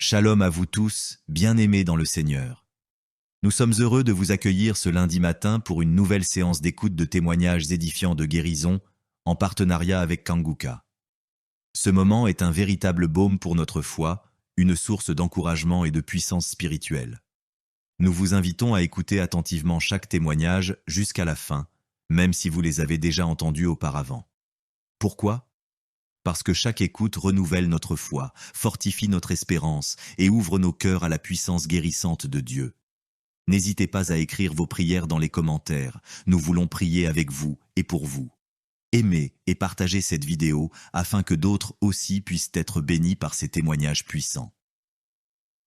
Shalom à vous tous, bien-aimés dans le Seigneur. Nous sommes heureux de vous accueillir ce lundi matin pour une nouvelle séance d'écoute de témoignages édifiants de guérison en partenariat avec Kanguka. Ce moment est un véritable baume pour notre foi, une source d'encouragement et de puissance spirituelle. Nous vous invitons à écouter attentivement chaque témoignage jusqu'à la fin, même si vous les avez déjà entendus auparavant. Pourquoi ? Parce que chaque écoute renouvelle notre foi, fortifie notre espérance et ouvre nos cœurs à la puissance guérissante de Dieu. N'hésitez pas à écrire vos prières dans les commentaires, nous voulons prier avec vous et pour vous. Aimez et partagez cette vidéo afin que d'autres aussi puissent être bénis par ces témoignages puissants.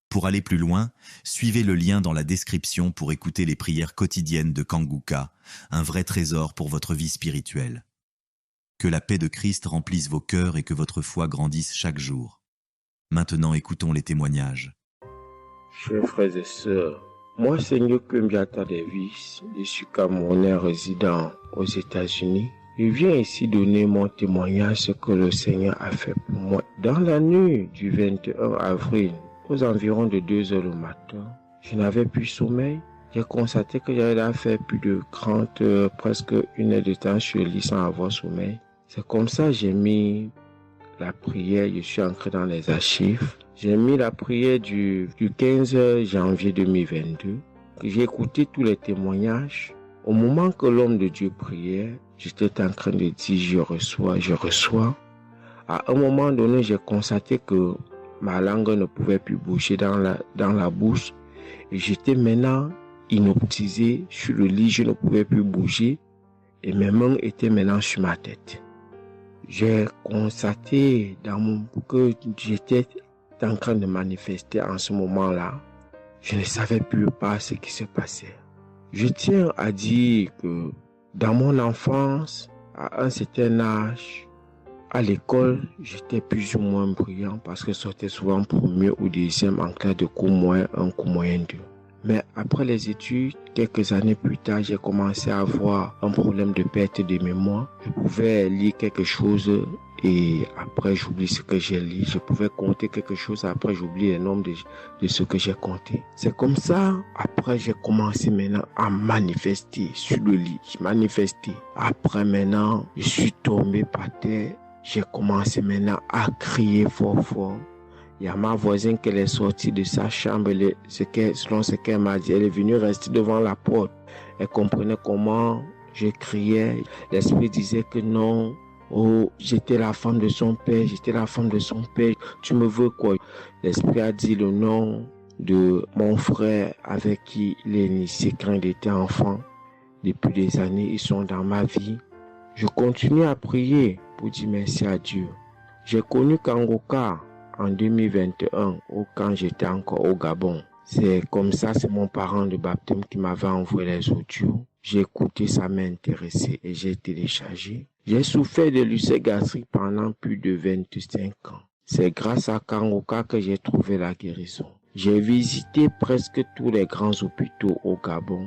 Pour aller plus loin, suivez le lien dans la description pour écouter les prières quotidiennes de Kanguka, un vrai trésor pour votre vie spirituelle. Que la paix de Christ remplisse vos cœurs et que votre foi grandisse chaque jour. Maintenant, écoutons les témoignages. Chers frères et sœurs, moi, Seigneur Kumbiata Davis, je suis Camerounais résident aux États-Unis. Je viens ici donner mon témoignage ce que le Seigneur a fait pour moi. Dans la nuit du 21 avril, aux environs de 2 heures le matin, je n'avais plus sommeil. J'ai constaté que j'avais fait plus de 30 heures, presque 1 heure de temps sur le lit sans avoir sommeil. C'est comme ça que j'ai mis la prière, je suis entré dans les archives. J'ai mis la prière du 15 janvier 2022. J'ai écouté tous les témoignages. Au moment que l'homme de Dieu priait, j'étais en train de dire je reçois. À un moment donné, j'ai constaté que ma langue ne pouvait plus bouger dans la bouche. Et j'étais maintenant inoptisé sur le lit, je ne pouvais plus bouger. Et mes mains étaient maintenant sur ma tête. J'ai constaté que j'étais en train de manifester en ce moment-là. Je ne savais plus pas ce qui se passait. Je tiens à dire que dans mon enfance, à un certain âge, à l'école, j'étais plus ou moins brillant parce que je sortais souvent premier ou deuxième en classe de cours moyen 1, cours moyen 2. Mais après les études, quelques années plus tard, j'ai commencé à avoir un problème de perte de mémoire. Je pouvais lire quelque chose et après j'oublie ce que j'ai lu. Je pouvais compter quelque chose, après j'oublie le nombre de ce que j'ai compté. C'est comme ça, après j'ai commencé maintenant à manifester sur le lit. Après maintenant, je suis tombé par terre. J'ai commencé maintenant à crier fort. Il y a ma voisine qui est sortie de sa chambre, selon ce qu'elle m'a dit, elle est venue rester devant la porte. Elle comprenait comment je criais. L'esprit disait que non, j'étais la femme de son père, tu me veux quoi? L'esprit a dit le nom de mon frère avec qui il est initié quand il était enfant. Depuis des années, ils sont dans ma vie. Je continue à prier pour dire merci à Dieu. J'ai connu Kanguka en 2021, quand j'étais encore au Gabon. C'est comme ça, c'est mon parent de baptême qui m'avait envoyé les audios. J'ai écouté, ça m'a intéressé et j'ai téléchargé. J'ai souffert de l'ulcère gastrique pendant plus de 25 ans. C'est grâce à Kanguka que j'ai trouvé la guérison. J'ai visité presque tous les grands hôpitaux au Gabon,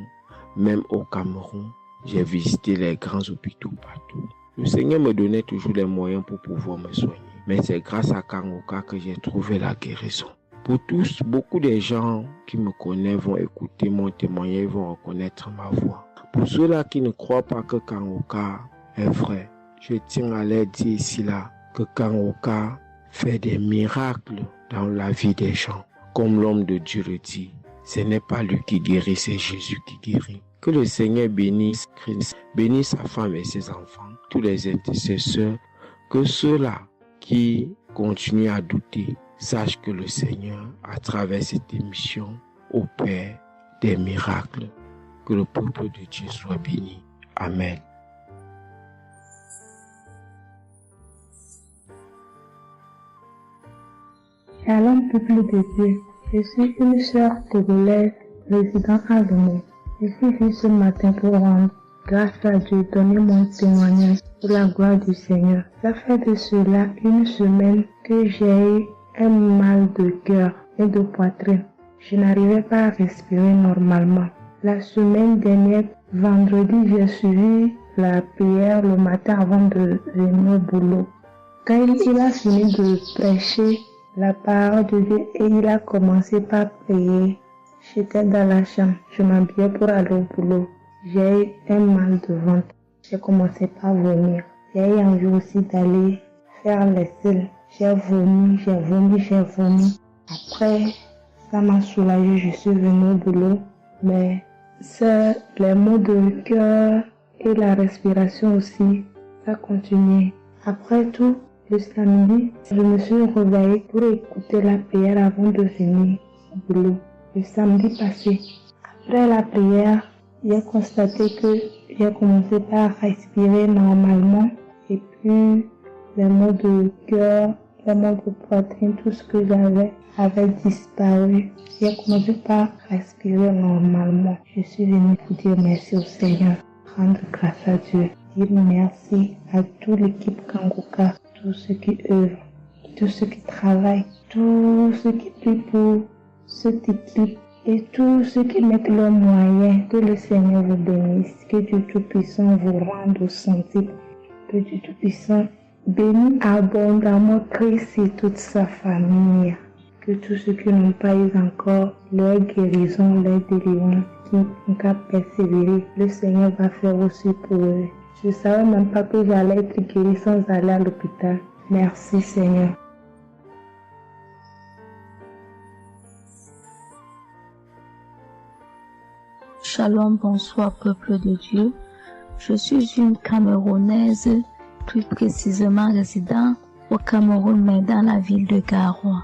même au Cameroun. J'ai visité les grands hôpitaux partout. Le Seigneur me donnait toujours les moyens pour pouvoir me soigner. Mais c'est grâce à Kanguka que j'ai trouvé la guérison. Pour tous, beaucoup de gens qui me connaissent vont écouter mon témoignage, vont reconnaître ma voix. Pour ceux-là qui ne croient pas que Kanguka est vrai, je tiens à leur dire ici là que Kanguka fait des miracles dans la vie des gens. Comme l'homme de Dieu le dit, ce n'est pas lui qui guérit, c'est Jésus qui guérit. Que le Seigneur bénisse Christ, bénisse sa femme et ses enfants, tous les intercesseurs, que ceux-là qui continuent à douter sachent que le Seigneur, à travers cette émission, opère des miracles. Que le peuple de Dieu soit béni. Amen. Shalom, peuple de Dieu. Je suis une sœur togolaise résidant à Lomé. Je suis venue ce matin pour rendre grâce à Dieu, donner mon témoignage pour la gloire du Seigneur. Ça fait de cela 1 semaine que j'ai eu un mal de cœur et de poitrine. Je n'arrivais pas à respirer normalement. La semaine dernière, vendredi, j'ai suivi la prière le matin avant de venir au boulot. Quand il a fini de prêcher, la parole de Dieu et il a commencé par prier. J'étais dans la chambre, je m'habillais pour aller au boulot. J'ai eu un mal de ventre. J'ai commencé par vomir. J'ai eu envie aussi d'aller faire les selles. J'ai vomi. Après, ça m'a soulagée, je suis venue au boulot. Mais les maux de cœur et la respiration aussi, ça continuait. Après tout, le samedi, je me suis réveillée pour écouter la prière avant de venir au boulot. Le samedi passé, après la prière, j'ai constaté que j'ai commencé par respirer normalement et puis les maux de cœur, les maux de poitrine, tout ce que j'avais avait disparu. J'ai commencé par respirer normalement. Je suis venue pour dire merci au Seigneur, rendre grâce à Dieu, dire merci à toute l'équipe Kanguka, tous ceux qui œuvrent, tous ceux qui travaillent, tous ceux qui prient pour cette équipe et tous ceux qui mettent leurs moyens. Que le Seigneur vous bénisse, que Dieu Tout-Puissant vous rende au centime, que Dieu Tout-Puissant bénisse abondamment Christ et toute sa famille. Que tous ceux qui n'ont pas eu encore leur guérison, leur délivrance, qui n'ont qu'à persévérer, le Seigneur va faire aussi pour eux. Je ne savais même pas que j'allais être guérie sans aller à l'hôpital. Merci Seigneur. Shalom, bonsoir peuple de Dieu. Je suis une Camerounaise, plus précisément résident au Cameroun, mais dans la ville de Garoua.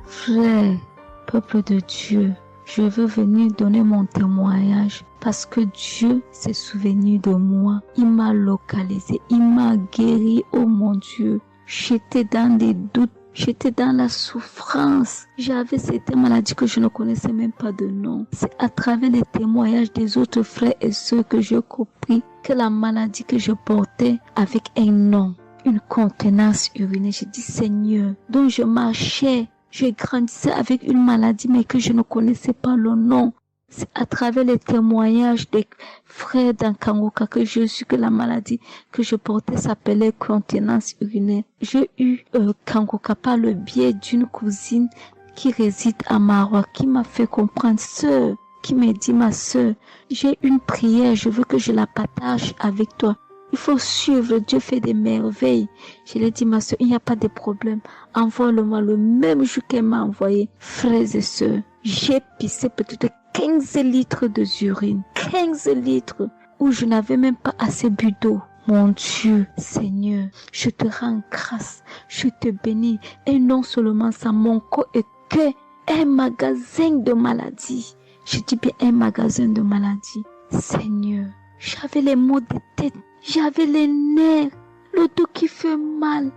Frère, peuple de Dieu, je veux venir donner mon témoignage parce que Dieu s'est souvenu de moi. Il m'a localisé, il m'a guéri, oh mon Dieu. J'étais dans des doutes, j'étais dans la souffrance. J'avais cette maladie que je ne connaissais même pas de nom. C'est à travers les témoignages des autres frères et sœurs que j'ai compris que la maladie que je portais avec un nom, une contenance urinaire. J'ai dit Seigneur, dont je marchais, je grandissais avec une maladie mais que je ne connaissais pas le nom. C'est à travers les témoignages des frères d'Ankanguka que je suis que la maladie que je portais s'appelait continence urinaire. J'ai eu Kanguka par le biais d'une cousine qui réside à Marois, qui m'a fait comprendre, sœur, qui m'a dit ma sœur, j'ai une prière, je veux que je la partage avec toi. Il faut suivre, Dieu fait des merveilles. Je lui ai dit, ma soeur, il n'y a pas de problème. Envoie-le-moi le même jour qu'elle m'a envoyé. Frères et sœurs, j'ai pissé peut-être 15 litres d'urine. 15 litres où je n'avais même pas assez bu d'eau. Mon Dieu, Seigneur, je te rends grâce. Je te bénis. Et non seulement ça, mon corps est que un magasin de maladies. Je dis bien un magasin de maladies. Seigneur, j'avais les maux de tête. J'avais les nerfs, le dos qui fait mal,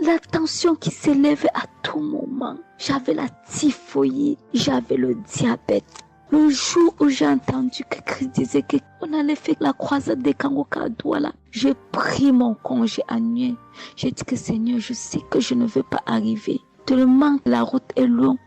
la tension qui s'élève à tout moment. J'avais la typhoïde, j'avais le diabète. Le jour où j'ai entendu que Christ disait qu'on allait faire la croisade des Kanguka à Douala, j'ai pris mon congé annuel. J'ai dit que Seigneur, je sais que je ne veux pas arriver. Tellement la route est longue,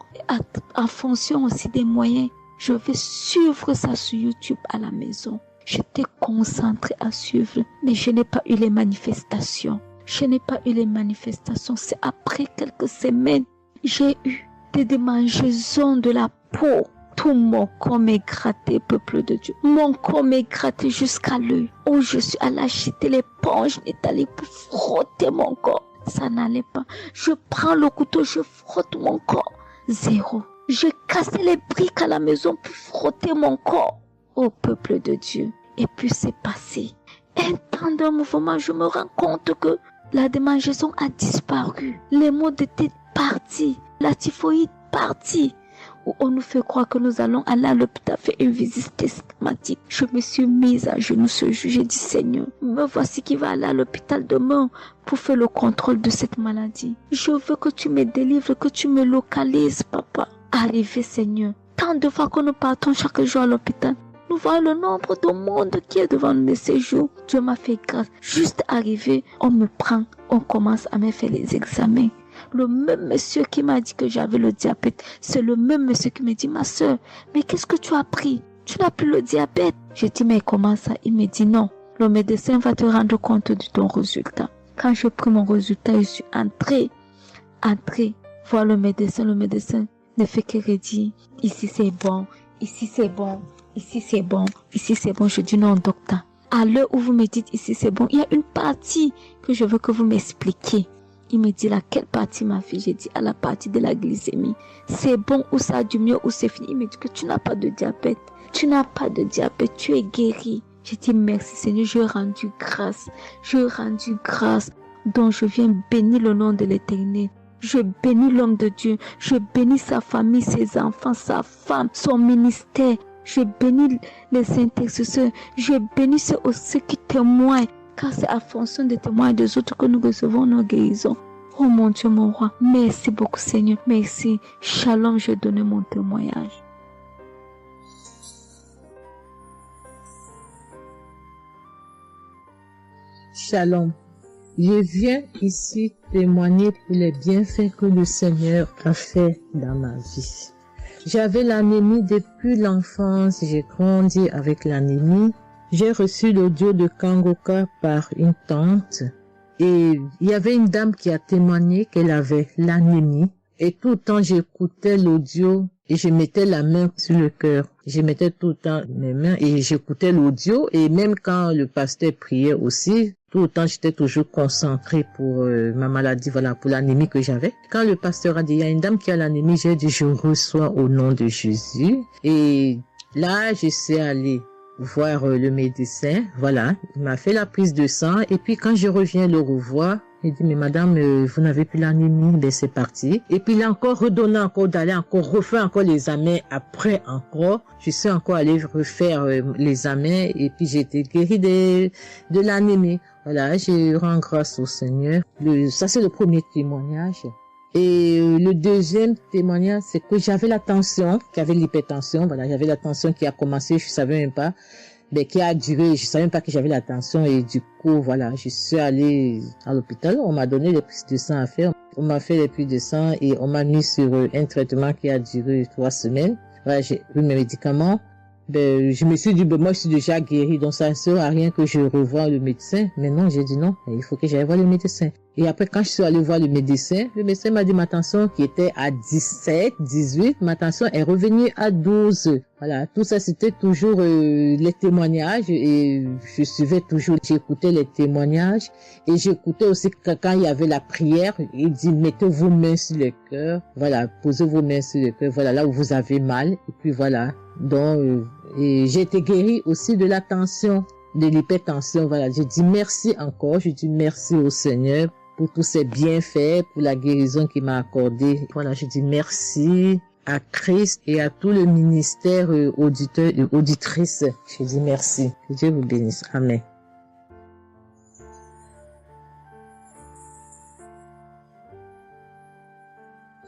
en fonction aussi des moyens. Je vais suivre ça sur YouTube à la maison. J'étais concentrée à suivre, mais je n'ai pas eu les manifestations. C'est après quelques semaines, j'ai eu des démangeaisons de la peau. Tout mon corps m'est gratté, peuple de Dieu. Mon corps m'est gratté jusqu'à l'œil. Oh, je suis allée acheter l'éponge, nettoyer pour frotter mon corps. Ça n'allait pas. Je prends le couteau, je frotte mon corps. Zéro. J'ai cassé les briques à la maison pour frotter mon corps. Ô peuple de Dieu. Et puis c'est passé. Un temps de mouvement, je me rends compte que la démangeaison a disparu. Les maux de tête partis. La typhoïde partie. Où on nous fait croire que nous allons aller à l'hôpital faire une visite systématique. Je me suis mise à genoux ce jour. J'ai dit Seigneur, me voici qui va aller à l'hôpital demain pour faire le contrôle de cette maladie. Je veux que tu me délivres, que tu me localises, papa. Arrivé Seigneur. Tant de fois que nous partons chaque jour à l'hôpital. Nous voyons le nombre de monde qui est devant nous ces jours. Dieu m'a fait grâce. Juste arrivé, on me prend, on commence à me faire les examens. Le même monsieur qui m'a dit que j'avais le diabète, c'est le même monsieur qui me dit, ma soeur, mais qu'est-ce que tu as pris? Tu n'as plus le diabète. J'ai dit, mais comment ça? Il me dit, non, le médecin va te rendre compte de ton résultat. Quand j'ai pris mon résultat, je suis entrée voir le médecin ne fait que redire, ici c'est bon, ici c'est bon, ici c'est bon, ici c'est bon. Je dis non, docteur. À l'heure où vous me dites ici c'est bon, il y a une partie que je veux que vous m'expliquiez. Il me dit laquelle partie, ma fille? J'ai dit à la partie de la glycémie. C'est bon ou ça a du mieux ou c'est fini? Il me dit que tu n'as pas de diabète. Tu n'as pas de diabète, tu es guéri. J'ai dit merci Seigneur, je rendu grâce. Donc je viens bénir le nom de l'Éternel. Je bénis l'homme de Dieu. Je bénis sa famille, ses enfants, sa femme, son ministère. Je bénis les intercesseurs. Je bénis ceux qui témoignent. Car c'est à fonction des témoignages des autres que nous recevons nos guérisons. Oh mon Dieu, mon roi. Merci beaucoup Seigneur. Merci. Shalom, je donne mon témoignage. Shalom. Je viens ici témoigner pour les bienfaits que le Seigneur a fait dans ma vie. J'avais l'anémie depuis l'enfance, j'ai grandi avec l'anémie. J'ai reçu l'audio de Kangoka par une tante et il y avait une dame qui a témoigné qu'elle avait l'anémie et tout le temps j'écoutais l'audio et je mettais la main sur le cœur. Je mettais tout le temps mes mains et j'écoutais l'audio et même quand le pasteur priait aussi, tout le temps j'étais toujours concentrée pour ma maladie, voilà, pour l'anémie que j'avais. Quand le pasteur a dit, il y a une dame qui a l'anémie, j'ai dit, je reçois au nom de Jésus. Et là, je suis allée voir le médecin, voilà, il m'a fait la prise de sang et puis quand je reviens le revoir, il dit mais madame vous n'avez plus l'anémie, ben c'est parti. Et puis il a encore redonné encore d'aller encore refaire encore les examens après encore, je suis encore allée refaire les examens et puis j'ai été guérie de l'anémie. Voilà, je rends grâce au Seigneur. Ça c'est le premier témoignage. Et le deuxième témoignage, c'est que j'avais la tension, j'avais l'hypertension, voilà, j'avais la tension qui a commencé, je savais même pas, mais qui a duré, je savais même pas que j'avais la tension et du coup, voilà, je suis allée à l'hôpital, on m'a donné les prises de sang à faire, on m'a fait les prises de sang et on m'a mis sur un traitement qui a duré 3 semaines. Voilà, j'ai eu mes médicaments. Ben, je me suis dit, ben, moi, je suis déjà guérie, donc ça ne sert à rien que je revoie le médecin. Mais non, j'ai dit non, il faut que j'aille voir le médecin. Et après, quand je suis allée voir le médecin m'a dit ma tension qui était à 17, 18, ma tension est revenue à 12. Voilà, tout ça, c'était toujours les témoignages et je suivais toujours, j'écoutais les témoignages et j'écoutais aussi quand il y avait la prière, il dit, mettez vos mains sur le cœur, voilà, posez vos mains sur le cœur, voilà, là où vous avez mal, et puis voilà. Donc, et j'ai été guérie aussi de la tension, de l'hypertension, voilà. Je dis merci encore, je dis merci au Seigneur pour tous ses bienfaits, pour la guérison qu'il m'a accordée. Voilà, je dis merci à Christ et à tout le ministère auditeur et auditrice. Je dis merci. Que Dieu vous bénisse. Amen.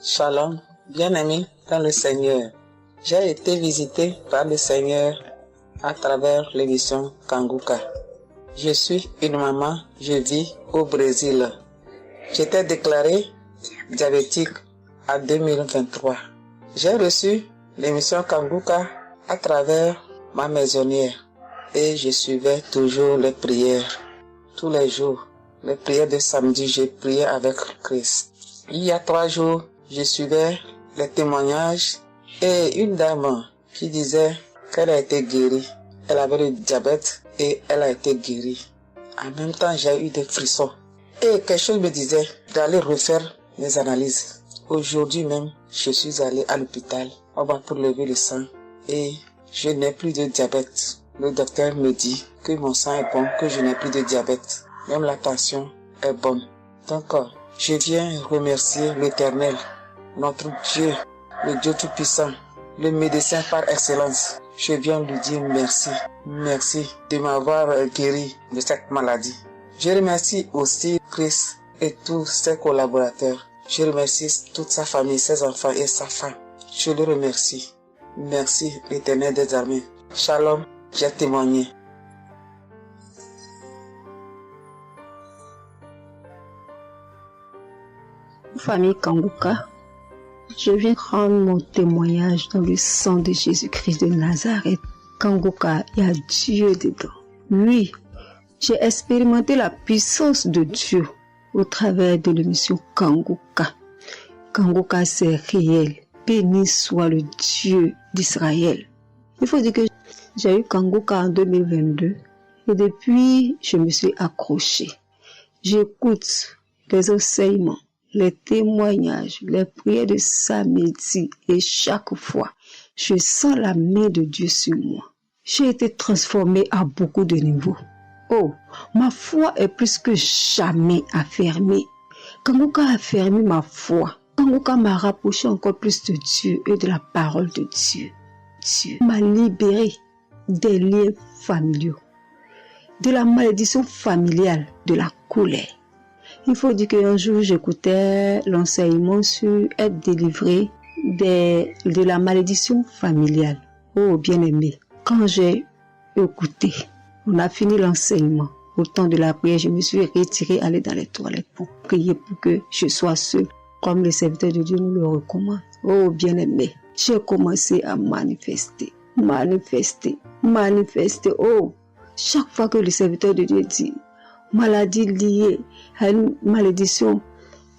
Shalom, bien-aimé dans le Seigneur. J'ai été visité par le Seigneur à travers l'émission Kangoka. Je suis une maman, je vis au Brésil. J'étais déclarée diabétique en 2023. J'ai reçu l'émission Kangoka à travers ma maisonnière et je suivais toujours les prières. Tous les jours, les prières de samedi, j'ai prié avec Christ. Il y a 3 jours, je suivais les témoignages et une dame qui disait qu'elle a été guérie. Elle avait le diabète et elle a été guérie. En même temps, j'ai eu des frissons. Et quelque chose me disait d'aller refaire mes analyses. Aujourd'hui même, je suis allé à l'hôpital. On va pour lever le sang et je n'ai plus de diabète. Le docteur me dit que mon sang est bon, que je n'ai plus de diabète. Même la tension est bonne. Donc, je viens remercier l'Éternel, notre Dieu, le Dieu Tout-Puissant, le médecin par excellence. Je viens lui dire merci. Merci de m'avoir guéri de cette maladie. Je remercie aussi Christ et tous ses collaborateurs. Je remercie toute sa famille, ses enfants et sa femme. Je le remercie. Merci l'Éternel des armées. Shalom, j'ai témoigné. Famille Kangoka, je viens rendre mon témoignage dans le sang de Jésus-Christ de Nazareth. Kangoka, il y a Dieu dedans. Oui, j'ai expérimenté la puissance de Dieu au travers de l'émission Kangoka. Kangoka, c'est réel. Béni soit le Dieu d'Israël. Il faut dire que j'ai eu Kangoka en 2022 et depuis, je me suis accrochée. J'écoute les enseignements, les témoignages, les prières de samedi et chaque fois, je sens la main de Dieu sur moi. J'ai été transformée à beaucoup de niveaux. Oh, ma foi est plus que jamais affermie. Kangoka a affermi ma foi. Kangoka m'a rapproché encore plus de Dieu et de la parole de Dieu. Dieu m'a libéré des liens familiaux, de la malédiction familiale, de la colère. Il faut dire qu'un jour, j'écoutais l'enseignement sur être délivré de la malédiction familiale. Oh, bien-aimé, quand j'ai écouté, on a fini l'enseignement. Au temps de la prière, je me suis retirée, aller dans les toilettes pour prier pour que je sois seule, comme le serviteur de Dieu nous le recommande. Oh, bien-aimé, j'ai commencé à manifester. Oh, chaque fois que le serviteur de Dieu dit maladie liée à une malédiction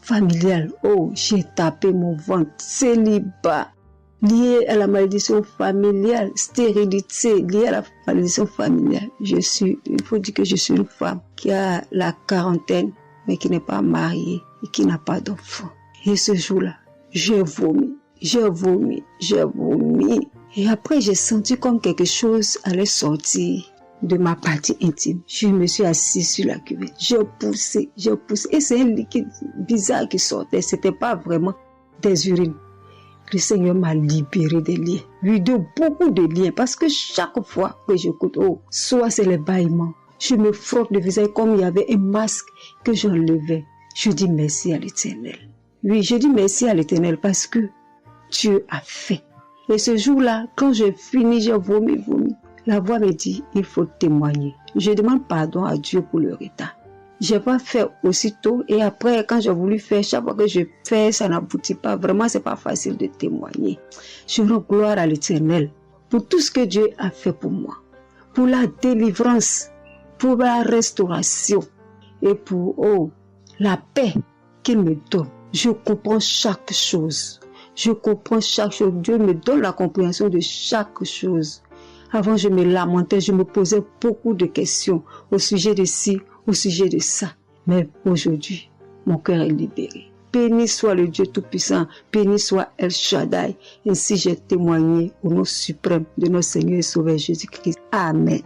familiale, oh, j'ai tapé mon ventre. Célibat lié à la malédiction familiale, stérilité liée à la malédiction familiale. Il faut dire que je suis une femme qui a la quarantaine, mais qui n'est pas mariée et qui n'a pas d'enfant. Et ce jour-là, j'ai vomi. Et après, j'ai senti comme quelque chose allait sortir de ma partie intime. Je me suis assise sur la cuvette. J'ai poussé. Et c'est un liquide bizarre qui sortait. C'était pas vraiment des urines. Le Seigneur m'a libéré des liens. Oui, de beaucoup de liens. Parce que chaque fois que j'écoute, oh, soit c'est les bâillements. Je me frotte le visage comme il y avait un masque que j'enlevais. Je dis merci à l'Éternel. Oui, je dis merci à l'Éternel parce que Dieu a fait. Et ce jour-là, quand j'ai fini, j'ai vomi. La voix me dit, il faut témoigner. Je demande pardon à Dieu pour le retard. J'ai pas fait aussitôt et après, quand j'ai voulu faire, chaque fois que je fais, ça n'aboutit pas. Vraiment, c'est pas facile de témoigner. Je rends gloire à l'Éternel pour tout ce que Dieu a fait pour moi. Pour la délivrance, pour la restauration et pour, la paix qu'il me donne. Je comprends chaque chose. Dieu me donne la compréhension de chaque chose. Avant, je me lamentais, je me posais beaucoup de questions au sujet de ci, au sujet de ça. Mais aujourd'hui, mon cœur est libéré. Béni soit le Dieu Tout-Puissant, béni soit El Shaddai. Ainsi j'ai témoigné au nom suprême de notre Seigneur et Sauveur Jésus-Christ. Amen.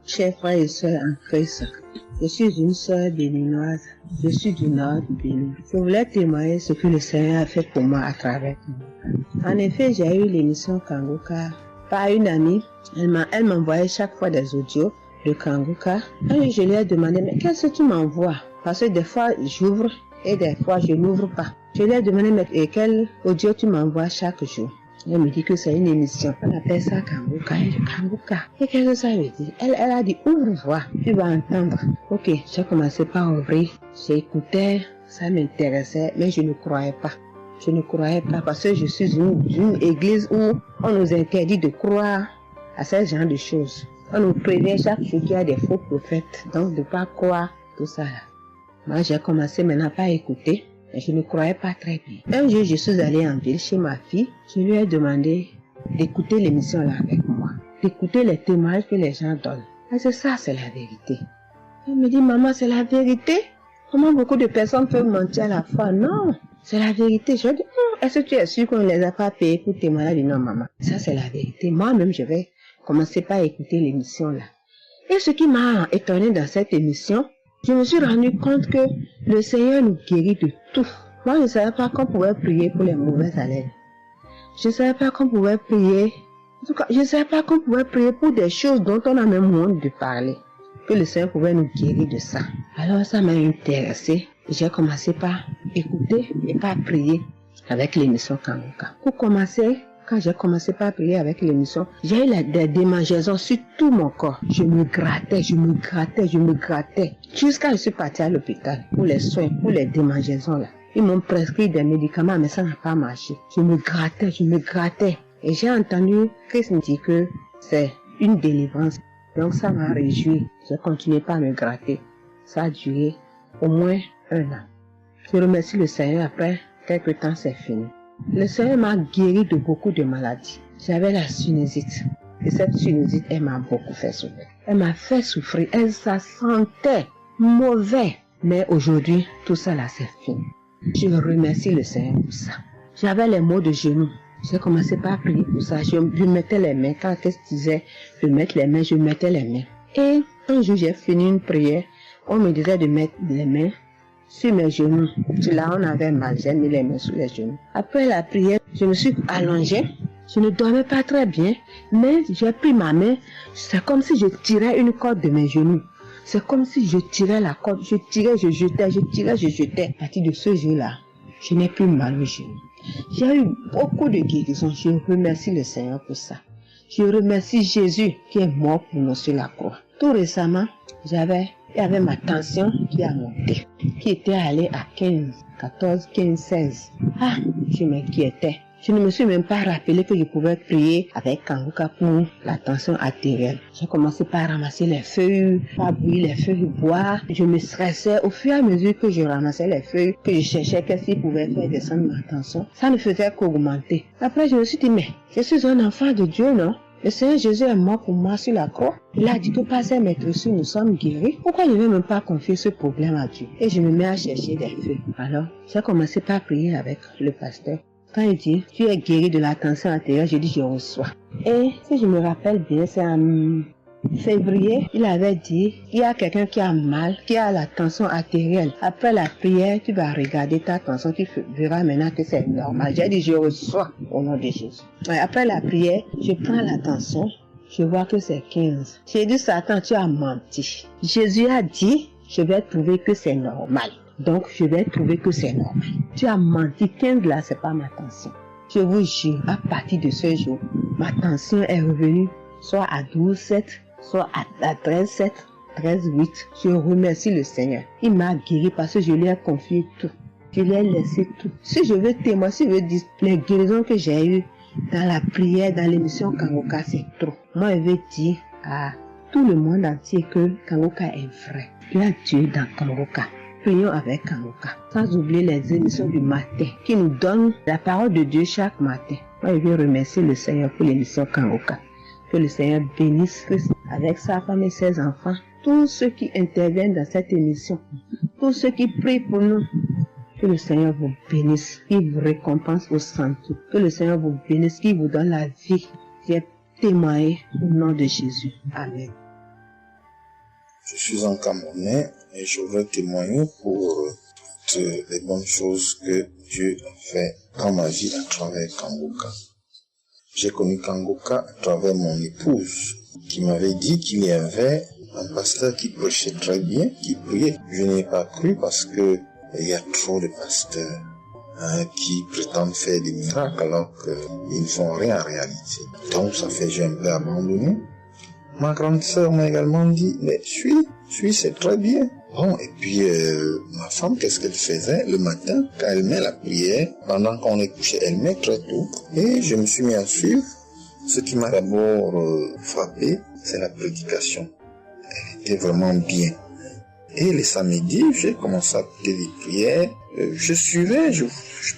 Chers frères et sœurs en Christ, je suis une sœur béninoise, je suis du nord du Bénin. Je voulais témoigner ce que le Seigneur a fait pour moi à travers moi. En effet, j'ai eu l'émission Kangoka par une amie. Elle m'envoyait chaque fois des audios de Kangoka. Et je lui ai demandé, mais qu'est-ce que tu m'envoies? Parce que des fois, j'ouvre et des fois, je n'ouvre pas. Je lui ai demandé, mais quel audio tu m'envoies chaque jour? Elle me dit que c'est une émission. On appelle ça Kangoka. Et Kangoka. Et qu'est-ce que ça veut dire? Elle a dit, ouvre-toi. Tu vas entendre. Ok, j'ai commencé par ouvrir. J'écoutais, ça m'intéressait, mais je ne croyais pas. Parce que je suis une église où on nous interdit de croire à ce genre de choses. On nous prévient chaque jour qu'il y a des faux prophètes. Donc, de ne pas croire tout ça. Moi, j'ai commencé maintenant à écouter. Je ne croyais pas très bien. Un jour, je suis allée en ville chez ma fille. Je lui ai demandé d'écouter l'émission là avec moi. D'écouter les témoignages que les gens donnent. Et c'est ça, c'est la vérité. Elle me dit, maman, c'est la vérité? Comment beaucoup de personnes peuvent mentir à la fois? Non, c'est la vérité. Je lui ai dit, est-ce que tu es sûr qu'on ne les a pas payés pour témoigner? Elle dit, non, maman, ça c'est la vérité. Moi-même, je vais commencer par écouter l'émission là. Et ce qui m'a étonné dans cette émission, je me suis rendu compte que le Seigneur nous guérit de tout. Moi, je ne savais pas qu'on pouvait prier pour les mauvaises haleines. Je ne savais pas qu'on pouvait prier. En tout cas, je ne savais pas qu'on pouvait prier pour des choses dont on a même honte de parler. Que le Seigneur pouvait nous guérir de ça. Alors, ça m'a intéressé. J'ai commencé par écouter et par prier avec l'émission Kangoka. Pour commencer, quand j'ai commencé par prier avec l'émission, j'ai eu des démangeaisons sur tout mon corps. Je me grattais. Jusqu'à ce que je suis partie à l'hôpital pour les soins, pour les démangeaisons là. Ils m'ont prescrit des médicaments, mais ça n'a pas marché. Je me grattais. Et j'ai entendu Christ me dire que c'est une délivrance. Donc ça m'a réjoui. J'ai continué pas à me gratter. Ça a duré au moins 1 an. Je remercie le Seigneur, après quelques temps c'est fini. Le Seigneur m'a guéri de beaucoup de maladies. J'avais la sinusite. Et cette sinusite, elle m'a beaucoup fait souffrir. Elle m'a fait souffrir. Ça sentait mauvais. Mais aujourd'hui, tout ça là, c'est fini. Je remercie le Seigneur pour ça. J'avais les maux de genoux. J'ai commencé par prier pour ça. Je mettais les mains. Quand qu'est-ce que disait, je mettais les mains, je mettais les mains. Et un jour, j'ai fini une prière. On me disait de mettre les mains sur mes genoux. Là, on avait mal. J'ai mis les mains sur les genoux. Après la prière, je me suis allongée. Je ne dormais pas très bien. Mais j'ai pris ma main. C'est comme si je tirais une corde de mes genoux. C'est comme si je tirais la corde. Je tirais, je jetais, je tirais, je jetais. À partir de ce jour-là, je n'ai plus mal aux genoux. J'ai eu beaucoup de guérisons. Je remercie le Seigneur pour ça. Je remercie Jésus qui est mort pour nous sur la croix. Tout récemment, il y avait ma tension qui a monté, qui était allée à 15, 14, 15, 16. Ah, je m'inquiétais. Je ne me suis même pas rappelé que je pouvais prier avec Kanguka pour la tension artérielle. J'ai commencé par ramasser les feuilles, par bouillir les feuilles bois. Je me stressais au fur et à mesure que je ramassais les feuilles, que je cherchais qu'est-ce qui pouvait faire descendre ma tension. Ça ne faisait qu'augmenter. Après, je me suis dit, mais je suis un enfant de Dieu, non? Le Seigneur Jésus est mort pour moi sur la croix. Il a dit que par ses maîtresses, nous sommes guéris. Pourquoi je ne vais même pas confier ce problème à Dieu? Et je me mets à chercher des feuilles. Alors, j'ai commencé par prier avec le pasteur. Quand il dit, tu es guéri de la tension artérielle, je dis, je reçois. Et si je me rappelle bien, c'est en février, il avait dit, il y a quelqu'un qui a mal, qui a la tension artérielle. Après la prière, tu vas regarder ta tension, tu verras maintenant que c'est normal. J'ai dit, je reçois au nom de Jésus. Et après la prière, je prends la tension, je vois que c'est 15. J'ai dit, Satan, tu as menti. Jésus a dit, je vais trouver que c'est normal. Donc, je vais trouver que c'est normal. Tu as menti, 15 là, c'est pas ma tension. Je vous jure, à partir de ce jour, ma tension est revenue soit à 12,7, soit à 13,7, 13,8. Je remercie le Seigneur. Il m'a guéri parce que je lui ai confié tout. Je lui ai laissé tout. Si je veux témoigner, si je veux dire les guérisons que j'ai eues dans la prière, dans l'émission Kanguka, c'est trop. Moi, je veux dire à tout le monde entier que Kanguka est vrai. Il y a Dieu dans Kanguka. Prions avec Kanguka. Sans oublier les émissions du matin qui nous donnent la parole de Dieu chaque matin. Moi, je veux remercier le Seigneur pour l'émission Kanguka. Que le Seigneur bénisse Christ avec sa femme et ses enfants. Tous ceux qui interviennent dans cette émission. Tous ceux qui prient pour nous. Que le Seigneur vous bénisse. Qu'il vous récompense au centre. Que le Seigneur vous bénisse. Qu'il vous donne la vie. J'ai témoigné au nom de Jésus. Amen. Je suis un Camerounais et je veux témoigner pour toutes les bonnes choses que Dieu a fait dans ma vie à travers Kanguka. J'ai connu Kanguka à travers mon épouse qui m'avait dit qu'il y avait un pasteur qui prêchait très bien, qui priait. Je n'ai pas cru parce que il y a trop de pasteurs qui prétendent faire des miracles alors qu'ils ne font rien en réalité. Donc ça fait que j'ai un peu abandonné. Ma grande sœur m'a également dit, mais suis, c'est très bien. Bon, et puis ma femme, qu'est-ce qu'elle faisait le matin quand elle met la prière, pendant qu'on est couché, elle met très tôt. Et je me suis mis à suivre. Ce qui m'a d'abord frappé, c'est la prédication. Elle était vraiment bien. Et les samedis, j'ai commencé à écouter les prières. Je suivais, je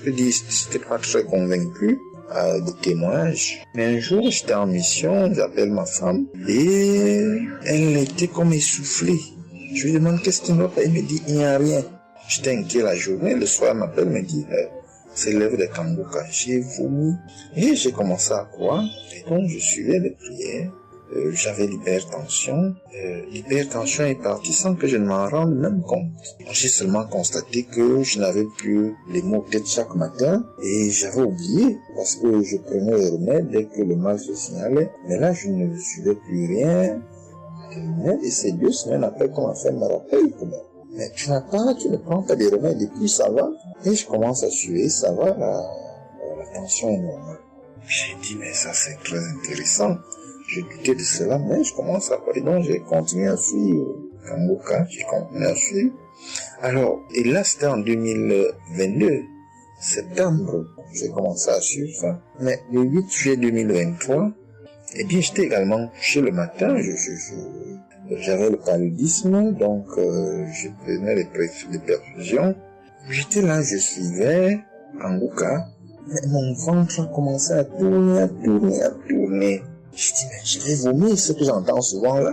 peux dire, j'étais pas très convaincu de témoignages. Mais un jour, j'étais en mission, j'appelle ma femme, et elle était comme essoufflée. Je lui demande qu'est-ce qui ne va pas, elle me dit, il n'y a rien. J'étais inquiet la journée, le soir, elle m'appelle, me dit, c'est l'œuvre de Kanguka. J'ai vomi, et j'ai commencé à croire, et donc je suivais les prières. J'avais l'hypertension. L'hypertension est partie sans que je ne m'en rende même compte. J'ai seulement constaté que je n'avais plus les maux de tête chaque matin et j'avais oublié parce que je prenais les remèdes dès que le mal se signalait. Mais là, je ne suivais plus rien. Et c'est 2 semaines après qu'on m'a fait me rappeler que mais tu ne prends pas des remèdes et puis ça va. Et je commence à suivre, ça va, la tension est normale. J'ai dit, mais ça c'est très intéressant. Je doutais de cela, mais je commence à parler, donc j'ai continué à suivre Kanguka, j'ai continué à suivre. Alors, et là c'était en 2022, septembre, j'ai commencé à suivre ça. Mais le 8 juillet 2023, Eh bien, j'étais également couché le matin, j'avais le paludisme, donc je prenais des perfusions. J'étais là, je suivais Kanguka, mais mon ventre a commencé à tourner. Je dis, mais je vais vomir, ce que j'entends souvent là.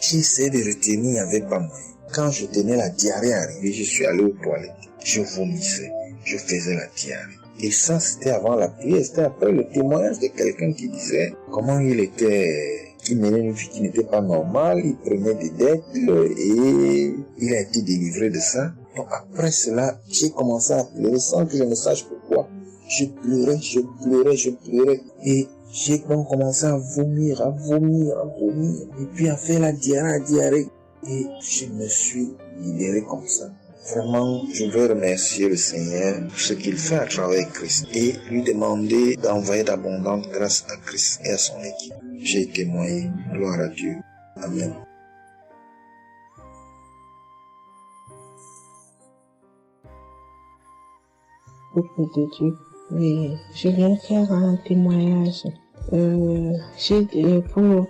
J'ai essayé de retenir, il n'y avait pas moyen. Quand je tenais la diarrhée arrivée, je suis allé aux toilettes. Je vomissais, je faisais la diarrhée. Et ça, c'était avant la prière, c'était après le témoignage de quelqu'un qui disait comment il menait une vie qui n'était pas normale, il prenait des dettes et il a été délivré de ça. Donc après cela, j'ai commencé à pleurer sans que je ne sache pourquoi. Je pleurais et j'ai donc commencé à vomir et puis à faire la diarrhée et je me suis libéré comme ça. Vraiment, je veux remercier le Seigneur pour ce qu'il fait à travers Christ et lui demander d'envoyer d'abondantes grâces à Christ et à son équipe. J'ai témoigné. Gloire à Dieu. Amen. Peuple de Dieu. Oui, je viens faire un témoignage.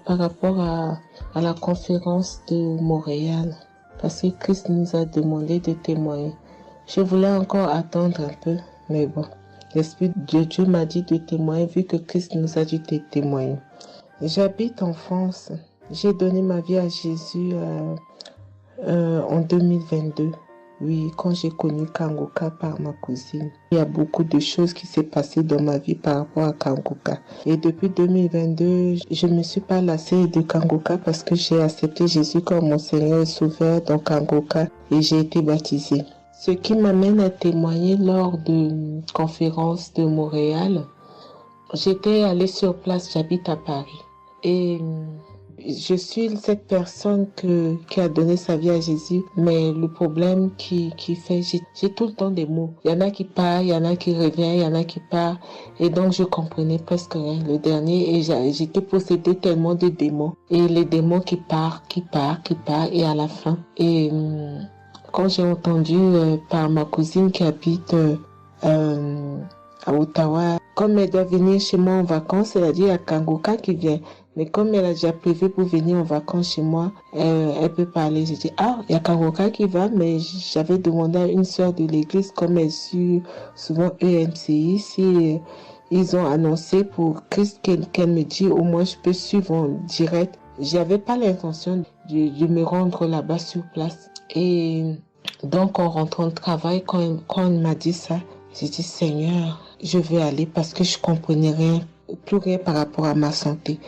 Par rapport à la conférence de Montréal. Parce que Christ nous a demandé de témoigner. Je voulais encore attendre un peu, mais bon, l'Esprit de Dieu m'a dit de témoigner vu que Christ nous a dit de témoigner. J'habite en France. J'ai donné ma vie à Jésus en 2022. Oui, quand j'ai connu Kanguka par ma cousine. Il y a beaucoup de choses qui s'est passées dans ma vie par rapport à Kanguka. Et depuis 2022, je ne me suis pas lassée de Kanguka parce que j'ai accepté Jésus comme mon Seigneur et Sauveur dans Kanguka et j'ai été baptisée. Ce qui m'amène à témoigner lors de conférence de Montréal, j'étais allée sur place, j'habite à Paris. Et je suis cette personne qui a donné sa vie à Jésus, mais le problème qui fait, j'ai tout le temps des mots. Il y en a qui partent, il y en a qui reviennent, il y en a qui partent, et donc je comprenais presque rien. Le dernier, et j'étais possédée tellement de démons, et les démons qui partent, et à la fin. Et quand j'ai entendu par ma cousine qui habite à Ottawa, comme elle doit venir chez moi en vacances, elle a dit à Kanguka qui vient. Mais comme elle a déjà prévu pour venir en vacances chez moi, elle peut parler. J'ai dit, il y a Kanguka qui va, mais j'avais demandé à une sœur de l'église, comme elle suit souvent EMCI, si ils ont annoncé pour Christ qu'elle me dit, au moins je peux suivre en direct. J'avais pas l'intention de me rendre là-bas sur place. Et donc, en rentrant de travail, quand elle m'a dit ça, j'ai dit, Seigneur, je vais aller parce que je comprenais plus rien par rapport à ma santé.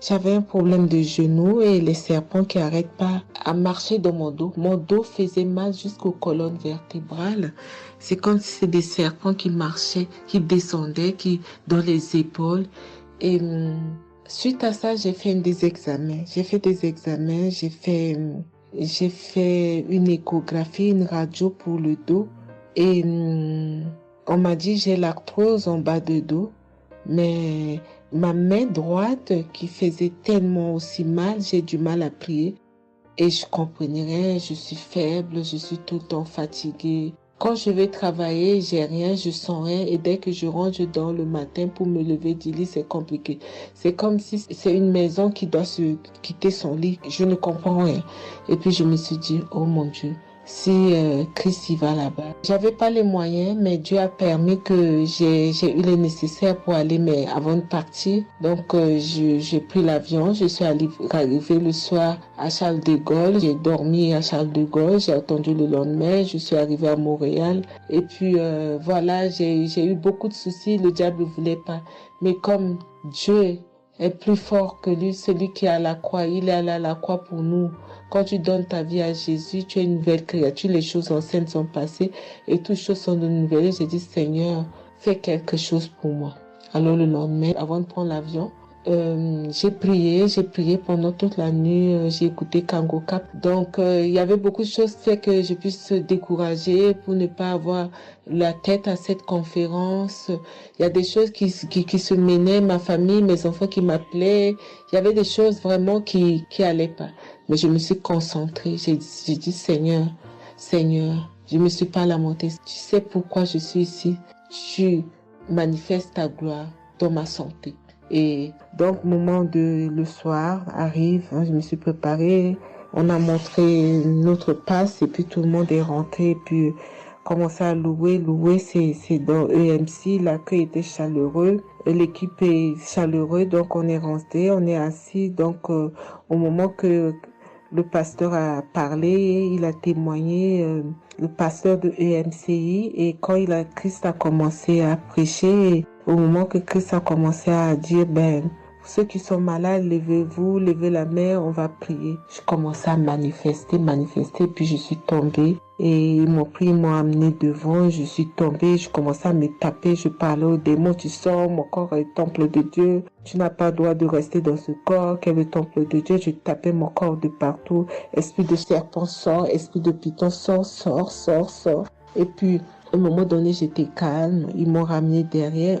J'avais un problème de genou et les serpents qui n'arrêtent pas à marcher dans mon dos. Mon dos faisait mal jusqu'aux colonnes vertébrales. C'est comme si c'était des serpents qui marchaient, qui descendaient, dans les épaules. Et suite à ça, j'ai fait des examens. J'ai fait une échographie, une radio pour le dos. Et on m'a dit j'ai l'arthrose en bas de dos. Mais ma main droite qui faisait tellement aussi mal, j'ai du mal à plier. Et je comprenais rien, je suis faible, je suis tout le temps fatiguée. Quand je vais travailler, j'ai rien, je sens rien. Et dès que je rentre, je dors le matin pour me lever du lit, c'est compliqué. C'est comme si c'est une maison qui doit se quitter son lit. Je ne comprends rien. Et puis je me suis dit, oh mon Dieu, si Christ y va là-bas. J'avais pas les moyens, mais Dieu a permis que j'ai eu les nécessaires pour aller, mais avant de partir. Donc j'ai pris l'avion, je suis arrivée le soir à Charles de Gaulle, j'ai dormi à Charles de Gaulle, j'ai attendu le lendemain, je suis arrivée à Montréal. Et puis voilà, j'ai eu beaucoup de soucis, le diable ne voulait pas. Mais comme Dieu est plus fort que lui, celui qui est à la croix, il est allé à la croix pour nous. Quand tu donnes ta vie à Jésus, tu es une nouvelle créature, les choses anciennes sont passées et toutes choses sont de nouvelles. J'ai dit, Seigneur, fais quelque chose pour moi. Alors le lendemain, avant de prendre l'avion, j'ai prié pendant toute la nuit, j'ai écouté Kanguka. Donc il y avait beaucoup de choses qui fait que je puisse décourager pour ne pas avoir la tête à cette conférence. Il y a des choses qui se menaient, ma famille, mes enfants qui m'appelaient. Il y avait des choses vraiment qui allaient pas. Mais je me suis concentrée. J'ai dit, Seigneur, je me suis pas lamentée. Tu sais pourquoi je suis ici. Tu manifestes ta gloire dans ma santé. Et donc, le soir arrive, hein, je me suis préparée, on a montré notre passe et puis tout le monde est rentré et puis commencé à louer. Louer, c'est dans EMC, l'accueil était chaleureux, l'équipe est chaleureuse, donc on est rentré, on est assis. Donc, au moment que le pasteur a parlé, il a témoigné, le pasteur de EMCI, et quand Christ a commencé à prêcher, au moment que Christ a commencé à dire, ceux qui sont malades, levez-vous, levez la main, on va prier. Je commençais à manifester, puis je suis tombée. Et ils m'ont pris, ils m'ont amené devant, je suis tombée, je commençais à me taper, je parlais aux démons, tu sors, mon corps est le temple de Dieu, tu n'as pas le droit de rester dans ce corps, qui est le temple de Dieu, je tapais mon corps de partout, esprit de serpent sort, esprit de python sort. Et puis, à un moment donné, j'étais calme. Ils m'ont ramené derrière.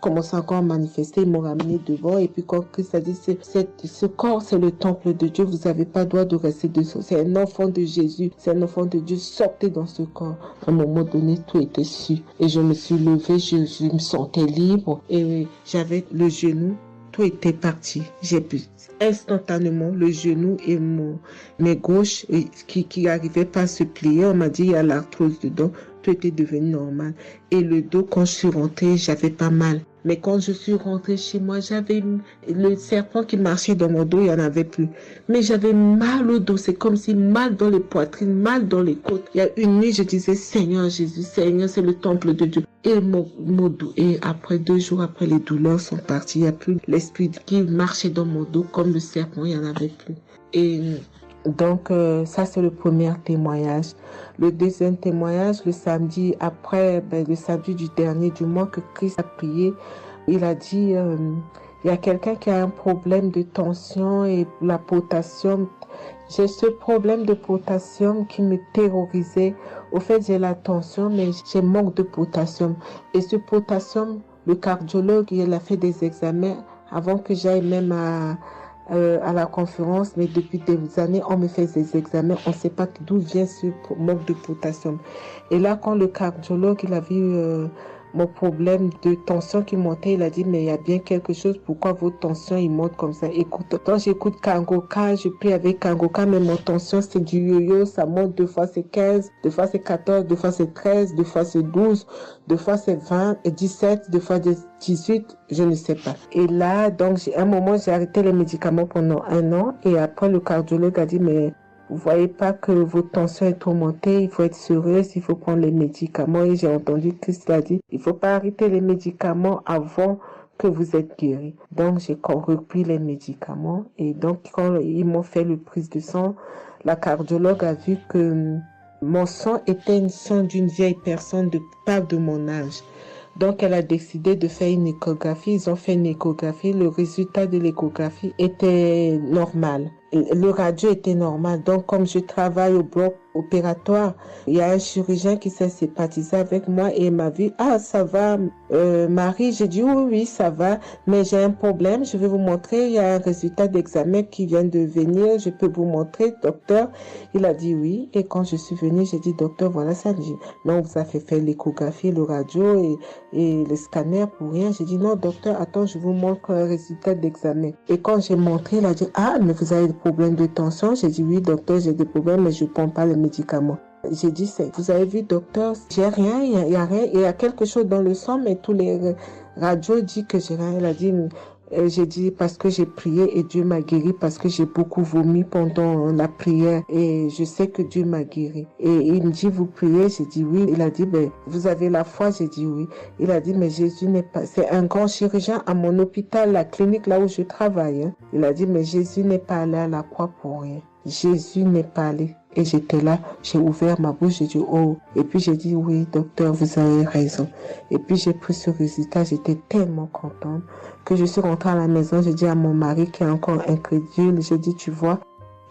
Commençant encore à manifester. Ils m'ont ramené devant. Et puis, quand Christ a dit, ce corps, c'est le temple de Dieu. Vous n'avez pas le droit de rester dessous. C'est un enfant de Jésus. C'est un enfant de Dieu. Sortez dans ce corps. À un moment donné, tout était su. Et je me suis levée. Je me sentais libre. Et j'avais le genou. Tout était parti. J'ai pu instantanément le genou et mes gauches qui n'arrivaient pas à se plier. On m'a dit, il y a l'arthrose dedans. Tout était devenu normal. Et le dos, quand je suis rentrée, j'avais pas mal. Mais quand je suis rentrée chez moi, j'avais le serpent qui marchait dans mon dos, il n'y en avait plus. Mais j'avais mal au dos. C'est comme si mal dans les poitrines, mal dans les côtes. Il y a une nuit, je disais, Seigneur Jésus, Seigneur, c'est le temple de Dieu. Et mon dos. Et après 2 jours après, les douleurs sont parties. Il n'y a plus l'esprit qui marchait dans mon dos comme le serpent, il n'y en avait plus. Et donc, ça, c'est le premier témoignage. Le deuxième témoignage, le samedi après, le samedi du dernier du mois que Christ a prié, il a dit, il y a quelqu'un qui a un problème de tension et la potassium. J'ai ce problème de potassium qui me terrorisait. Au fait, j'ai la tension, mais j'ai manque de potassium. Et ce potassium, le cardiologue, il a fait des examens avant que j'aille même à la conférence, mais depuis des années, on me fait des examens, on ne sait pas d'où vient ce manque de potassium. Et là, quand le cardiologue, il a vu mon problème de tension qui montait, il a dit, mais il y a bien quelque chose, pourquoi vos tensions, ils montent comme ça? Écoute, quand j'écoute Kangoka, je prie avec Kangoka, mais mon tension, c'est du yo-yo, ça monte, 2 fois c'est 15, 2 fois c'est 14, 2 fois c'est 13, 2 fois c'est 12, 2 fois c'est 20, et 17, 2 fois 18, je ne sais pas. Et là, donc, à un moment, j'ai arrêté les médicaments pendant 1 an, et après, le cardiologue a dit, mais vous voyez pas que votre tension est trop montée, il faut être sérieuse, il faut prendre les médicaments. Et j'ai entendu Christ a dit, il faut pas arrêter les médicaments avant que vous êtes guéri. Donc, j'ai repris les médicaments. Et donc, quand ils m'ont fait le prise de sang, la cardiologue a vu que mon sang était une sang d'une vieille personne pas de mon âge. Donc, elle a décidé de faire une échographie. Ils ont fait une échographie. Le résultat de l'échographie était normal. Le radio était normal. Donc, comme je travaille au bloc opératoire, il y a un chirurgien qui s'est sympathisé avec moi et il m'a vu. Ah, ça va, Marie? J'ai dit oui, ça va, mais j'ai un problème. Je vais vous montrer. Il y a un résultat d'examen qui vient de venir. Je peux vous montrer, docteur? Il a dit oui. Et quand je suis venue, j'ai dit, docteur, voilà ça. Dit, non, vous avez fait l'échographie, le radio et le scanner pour rien. J'ai dit, non, docteur, attends, je vous montre un résultat d'examen. Et quand j'ai montré, il a dit, ah, mais vous avez des problèmes de tension? J'ai dit, oui, docteur, j'ai des problèmes, mais je ne prends pas les médicaments. J'ai dit, vous avez vu, docteur, j'ai rien, il y a rien, il y a quelque chose dans le sang, mais tous les radios disent que j'ai rien. Elle a dit, j'ai dit, parce que j'ai prié et Dieu m'a guéri, parce que j'ai beaucoup vomi pendant la prière et je sais que Dieu m'a guéri. Et il me dit, vous priez? J'ai dit oui. Il a dit, vous avez la foi? J'ai dit oui. Il a dit, mais Jésus n'est pas, c'est un grand chirurgien à mon hôpital, la clinique là où je travaille. Hein. Il a dit, mais Jésus n'est pas allé à la croix pour rien. Jésus n'est pas allé. Et j'étais là, j'ai ouvert ma bouche, j'ai dit oh. Et puis j'ai dit oui, docteur, vous avez raison. Et puis j'ai pris ce résultat, j'étais tellement contente que je suis rentrée à la maison, j'ai dit à mon mari qui est encore incrédule, j'ai dit tu vois.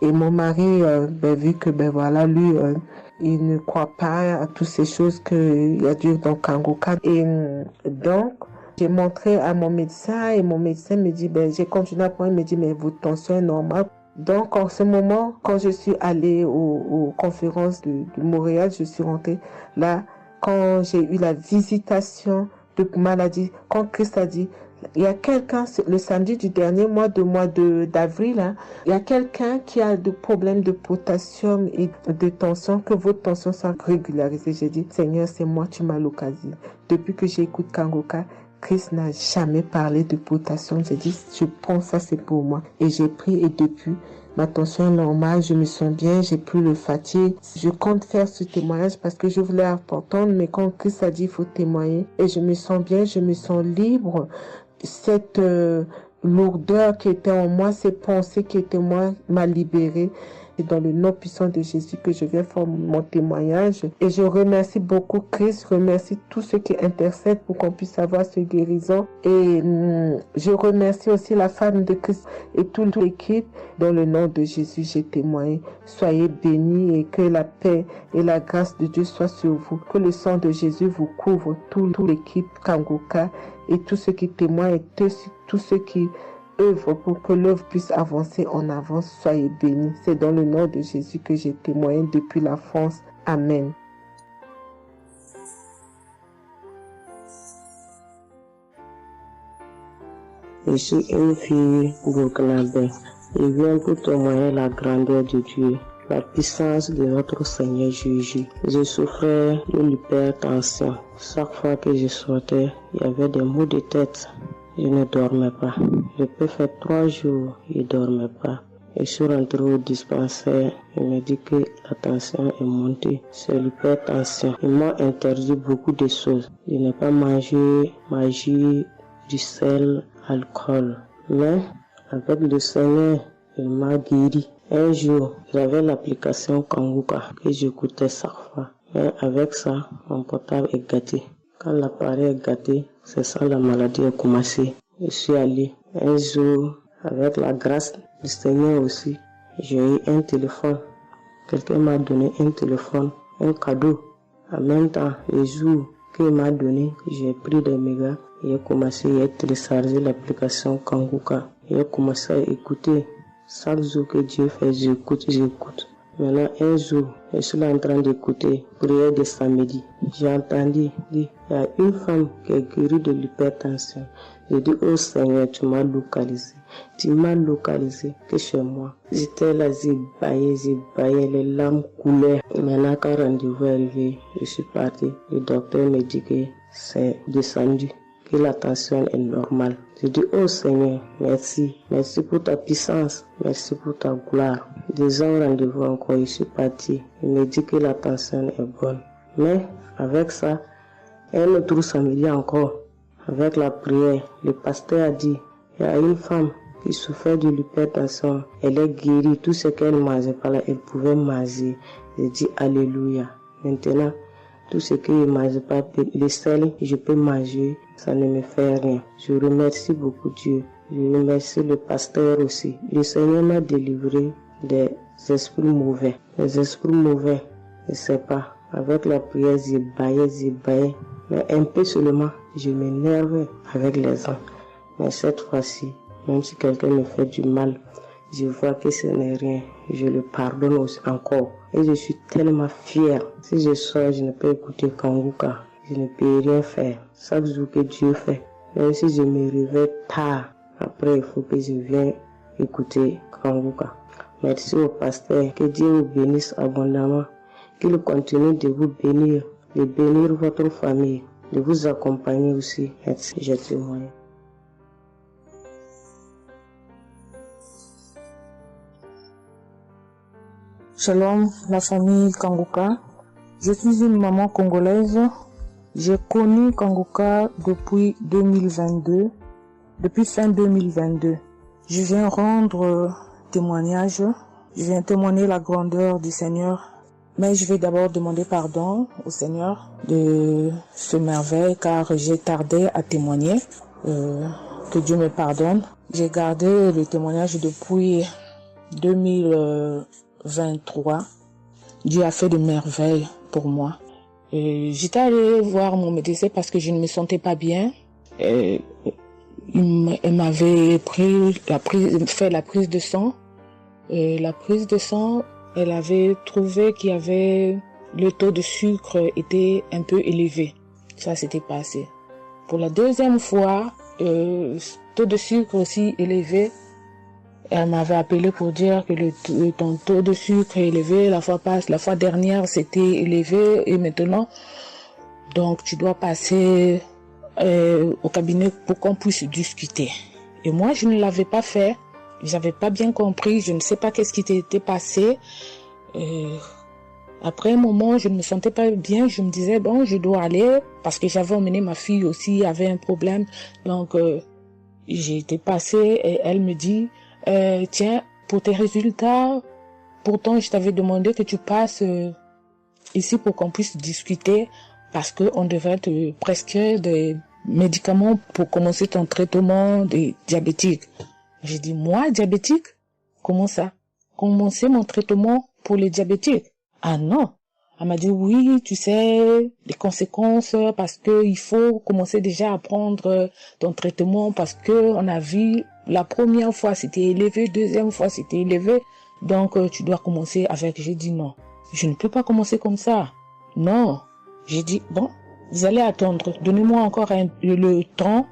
Et mon mari, vu que voilà, lui, il ne croit pas à toutes ces choses qu'il y a Dieu dans Kangoka. Et donc, j'ai montré à mon médecin et mon médecin me dit, j'ai continué à prendre, il me dit, mais votre tension est normale. Donc, en ce moment, quand je suis allée aux conférences de Montréal, je suis rentrée là, quand j'ai eu la visitation de maladie, quand Christ a dit, Il y a quelqu'un, le samedi du dernier mois d'avril, hein, il y a quelqu'un qui a des problèmes de potassium et de tension, que votre tension soit régularisée. J'ai dit, Seigneur, c'est moi, tu m'as localisé. Depuis que j'écoute Kangoka, Christ n'a jamais parlé de potassium. J'ai dit, je prends ça, c'est pour moi. Et j'ai pris, et depuis, ma tension est normale, je me sens bien, j'ai plus le fatigue. Je compte faire ce témoignage parce que je voulais entendre, mais quand Christ a dit, il faut témoigner. Et je me sens bien, je me sens libre. Cette lourdeur qui était en moi, ces pensées qui étaient en moi, m'a libérée. C'est dans le nom puissant de Jésus que je viens faire mon témoignage. Et je remercie beaucoup Christ, je remercie tous ceux qui intercèdent pour qu'on puisse avoir ce guérison. Et je remercie aussi la femme de Christ et toute l'équipe. Dans le nom de Jésus, j'ai témoigné. Soyez bénis et que la paix et la grâce de Dieu soient sur vous. Que le sang de Jésus vous couvre, toute l'équipe Kangoka et tous ceux qui témoignent et tous ceux qui œuvre pour que l'œuvre puisse avancer en avant. Soyez bénis. C'est dans le nom de Jésus que j'ai témoigné depuis la France. Amen. Je suis une fille burkinabé. Je viens pour témoigner la grandeur de Dieu, la puissance de notre Seigneur Jésus. Je souffrais de l'hypertension. Chaque fois que je sortais, il y avait des maux de tête. Je ne dormais pas. Je peux faire 3 jours, je ne dormais pas. Je suis rentré au dispensaire. Il m'a dit que la tension est montée. C'est l'hypertension. Ils m'ont interdit beaucoup de choses. Je n'ai pas mangé, du sel, alcool. Mais avec le Seigneur, il m'a guéri. Un jour, j'avais l'application Kangoka que j'écoutais chaque fois. Mais avec ça, mon portable est gâté. Quand l'appareil est gâté, c'est ça la maladie a commencé. Je suis allé un jour, avec la grâce du Seigneur aussi, j'ai eu un téléphone. Quelqu'un m'a donné un téléphone, un cadeau. En même temps, le jour qu'il m'a donné, j'ai pris des mégas et j'ai commencé à télécharger l'application Kangoka. J'ai commencé à écouter. Chaque jour que Dieu fait, j'écoute. Maintenant, un jour, je suis là en train d'écouter prière de samedi. J'ai entendu dire, il y a une femme qui est guérie de l'hypertension. J'ai dit, oh Seigneur, tu m'as localisé. Tu m'as localisé que chez moi. J'étais là, j'ai baillé, les larmes coulaient. Maintenant, quand le rendez-vous est arrivé, je suis parti. Le docteur me dit que c'est descendu, que la tension est normale. Je dis, oh Seigneur, merci. Merci pour ta puissance. Merci pour ta gloire. Déjà au rendez-vous encore, je suis parti. Il me dit que la tension est bonne. Mais avec ça, un autre samedi encore, avec la prière, le pasteur a dit, il y a une femme qui souffrait de l'hypertension. Elle est guérie. Tout ce qu'elle ne mangeait pas là, elle pouvait manger. J'ai dit, alléluia. Maintenant, tout ce que je ne mange pas, le sel, je peux manger, ça ne me fait rien. Je remercie beaucoup Dieu. Je remercie le pasteur aussi. Le Seigneur m'a délivré des esprits mauvais. Les esprits mauvais, je ne sais pas. Avec la prière, j'ai baillé. Mais un peu seulement, je m'énerve avec les gens. Mais cette fois-ci, même si quelqu'un me fait du mal, je vois que ce n'est rien. Je le pardonne aussi encore. Et je suis tellement fière. Si je sors, je ne peux écouter Kangoka. Je ne peux rien faire. Chaque jour que Dieu fait. Même si je me réveille tard, après il faut que je vienne écouter Kangoka. Merci au pasteur. Que Dieu vous bénisse abondamment. Qu'il continue de vous bénir, de bénir votre famille, de vous accompagner aussi. Merci, je témoigne. Shalom, la famille Kangoka. Je suis une maman congolaise. J'ai connu Kangoka depuis 2022, depuis fin 2022. Je viens rendre témoignage. Je viens témoigner la grandeur du Seigneur. Mais je vais d'abord demander pardon au Seigneur de ce merveille car j'ai tardé à témoigner. Que Dieu me pardonne. J'ai gardé le témoignage depuis 2023. Dieu a fait de merveilles pour moi. J'étais allée voir mon médecin parce que je ne me sentais pas bien. Elle m'avait fait la prise de sang. Et la prise de sang, elle avait trouvé qu'il y avait le taux de sucre était un peu élevé. Ça s'était passé. Pour la deuxième fois, taux de sucre aussi élevé. Elle m'avait appelé pour dire que ton taux de sucre est élevé, la fois dernière c'était élevé et maintenant, donc tu dois passer au cabinet pour qu'on puisse discuter. Et moi, je ne l'avais pas fait, j'avais pas bien compris, je ne sais pas qu'est-ce qui était passé. Après un moment, je ne me sentais pas bien, je me disais bon, je dois aller parce que j'avais emmené ma fille aussi, avait un problème, donc j'ai été passée et elle me dit tiens, pour tes résultats, pourtant je t'avais demandé que tu passes ici pour qu'on puisse discuter parce qu'on devrait te prescrire des médicaments pour commencer ton traitement de diabétique. J'ai dit, moi, diabétique? Comment ça? Commencer mon traitement pour les diabétiques? Ah non. Elle m'a dit, oui, tu sais, les conséquences, parce que il faut commencer déjà à prendre ton traitement parce que on a vu la première fois c'était élevé, deuxième fois c'était élevé, donc tu dois commencer avec. J'ai dit non, je ne peux pas commencer comme ça. Non. J'ai dit, bon, vous allez attendre, donnez-moi encore le temps,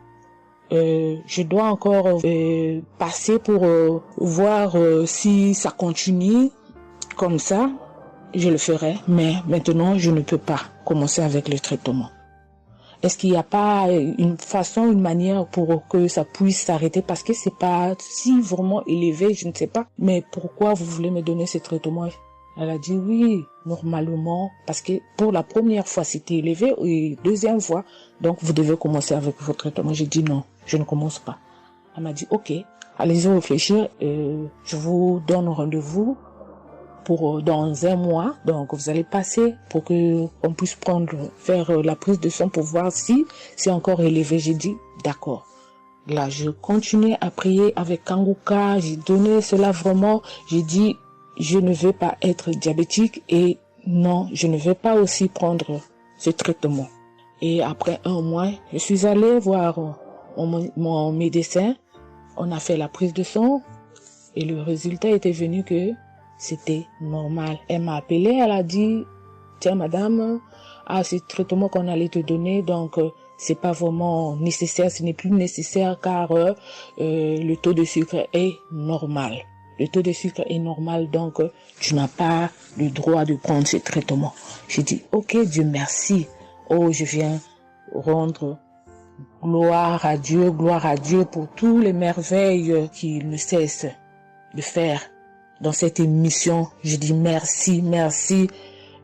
je dois encore passer pour voir si ça continue comme ça. Je le ferai, mais maintenant, je ne peux pas commencer avec le traitement. Est-ce qu'il n'y a pas une façon, une manière pour que ça puisse s'arrêter? Parce que c'est pas si vraiment élevé, je ne sais pas. Mais pourquoi vous voulez me donner ce traitement? Elle a dit oui, normalement, parce que pour la première fois, c'était élevé, et deuxième fois, donc vous devez commencer avec votre traitement. J'ai dit non, je ne commence pas. Elle m'a dit ok, allez-y réfléchir, je vous donne rendez-vous pour dans un mois, donc vous allez passer pour que on puisse faire la prise de sang pour voir si c'est encore élevé. J'ai dit d'accord. Là, je continuais à prier avec Kanguka, j'ai donné cela vraiment, j'ai dit je ne veux pas être diabétique et non, je ne veux pas aussi prendre ce traitement. Et après un mois, je suis allée voir mon médecin, on a fait la prise de sang et le résultat était venu que c'était normal. Elle m'a appelé, elle a dit, tiens madame, ce traitement qu'on allait te donner, donc c'est pas vraiment nécessaire, ce n'est plus nécessaire car le taux de sucre est normal. Le taux de sucre est normal, donc tu n'as pas le droit de prendre ce traitement. J'ai dit, ok, Dieu merci. Oh, je viens rendre gloire à Dieu pour toutes les merveilles qu'il ne cesse de faire dans cette émission. Je dis merci, merci.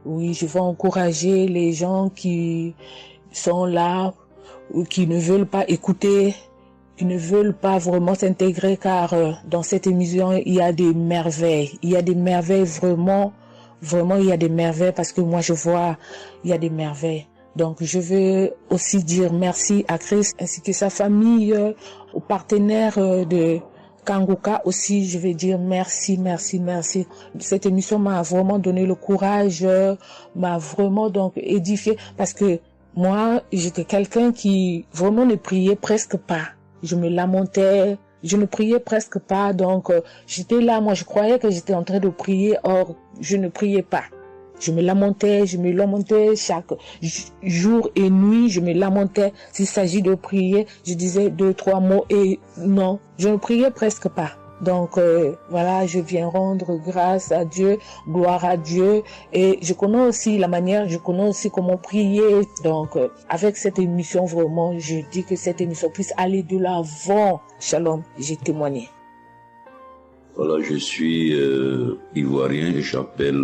Oui, je veux encourager les gens qui sont là ou qui ne veulent pas écouter, qui ne veulent pas vraiment s'intégrer, car dans cette émission, il y a des merveilles. Il y a des merveilles vraiment, il y a des merveilles parce que moi je vois, il y a des merveilles. Donc je veux aussi dire merci à Christ ainsi que sa famille, aux partenaires de Kanguka aussi, je vais dire merci, merci, merci. Cette émission m'a vraiment donné le courage, m'a vraiment donc édifié parce que moi, j'étais quelqu'un qui vraiment ne priait presque pas. Je me lamentais, je ne priais presque pas, donc j'étais là, moi je croyais que j'étais en train de prier, or je ne priais pas. Je me lamentais chaque jour et nuit, je me lamentais. S'il s'agit de prier, je disais 2-3 mots et non, je ne priais presque pas. Donc voilà, je viens rendre grâce à Dieu, gloire à Dieu, et je connais aussi la manière, je connais aussi comment prier. Donc avec cette émission, vraiment, je dis que cette émission puisse aller de l'avant. Shalom, j'ai témoigné. Voilà, je suis ivoirien et j'appelle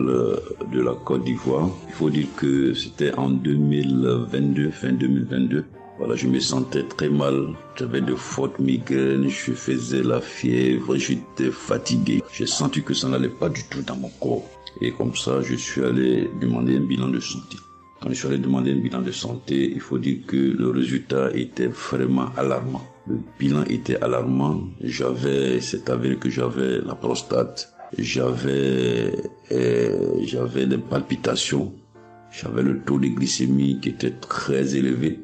de la Côte d'Ivoire. Il faut dire que c'était en 2022, fin 2022. Voilà, je me sentais très mal. J'avais de fortes migraines, je faisais la fièvre, j'étais fatigué. J'ai senti que ça n'allait pas du tout dans mon corps. Et comme ça, je suis allé demander un bilan de santé. Quand je suis allé demander un bilan de santé, il faut dire que le résultat était vraiment alarmant. Le bilan était alarmant. C'est avéré que j'avais la prostate. J'avais des palpitations. J'avais le taux de glycémie qui était très élevé.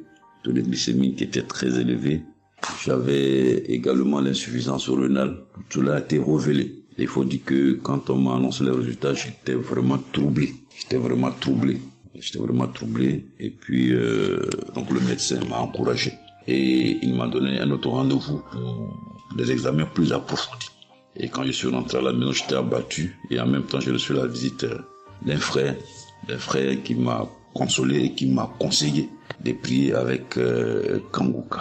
J'avais également l'insuffisance rénale. Tout cela a été révélé. Il faut dire que quand on m'a annoncé les résultats, j'étais vraiment troublé. Et puis, donc le médecin m'a encouragé. Et il m'a donné un autre rendez-vous pour des examens plus approfondis. Et quand je suis rentré à la maison, j'étais abattu. Et en même temps, j'ai reçu la visite d'un frère qui m'a consolé et qui m'a conseillé de prier avec Kanguka.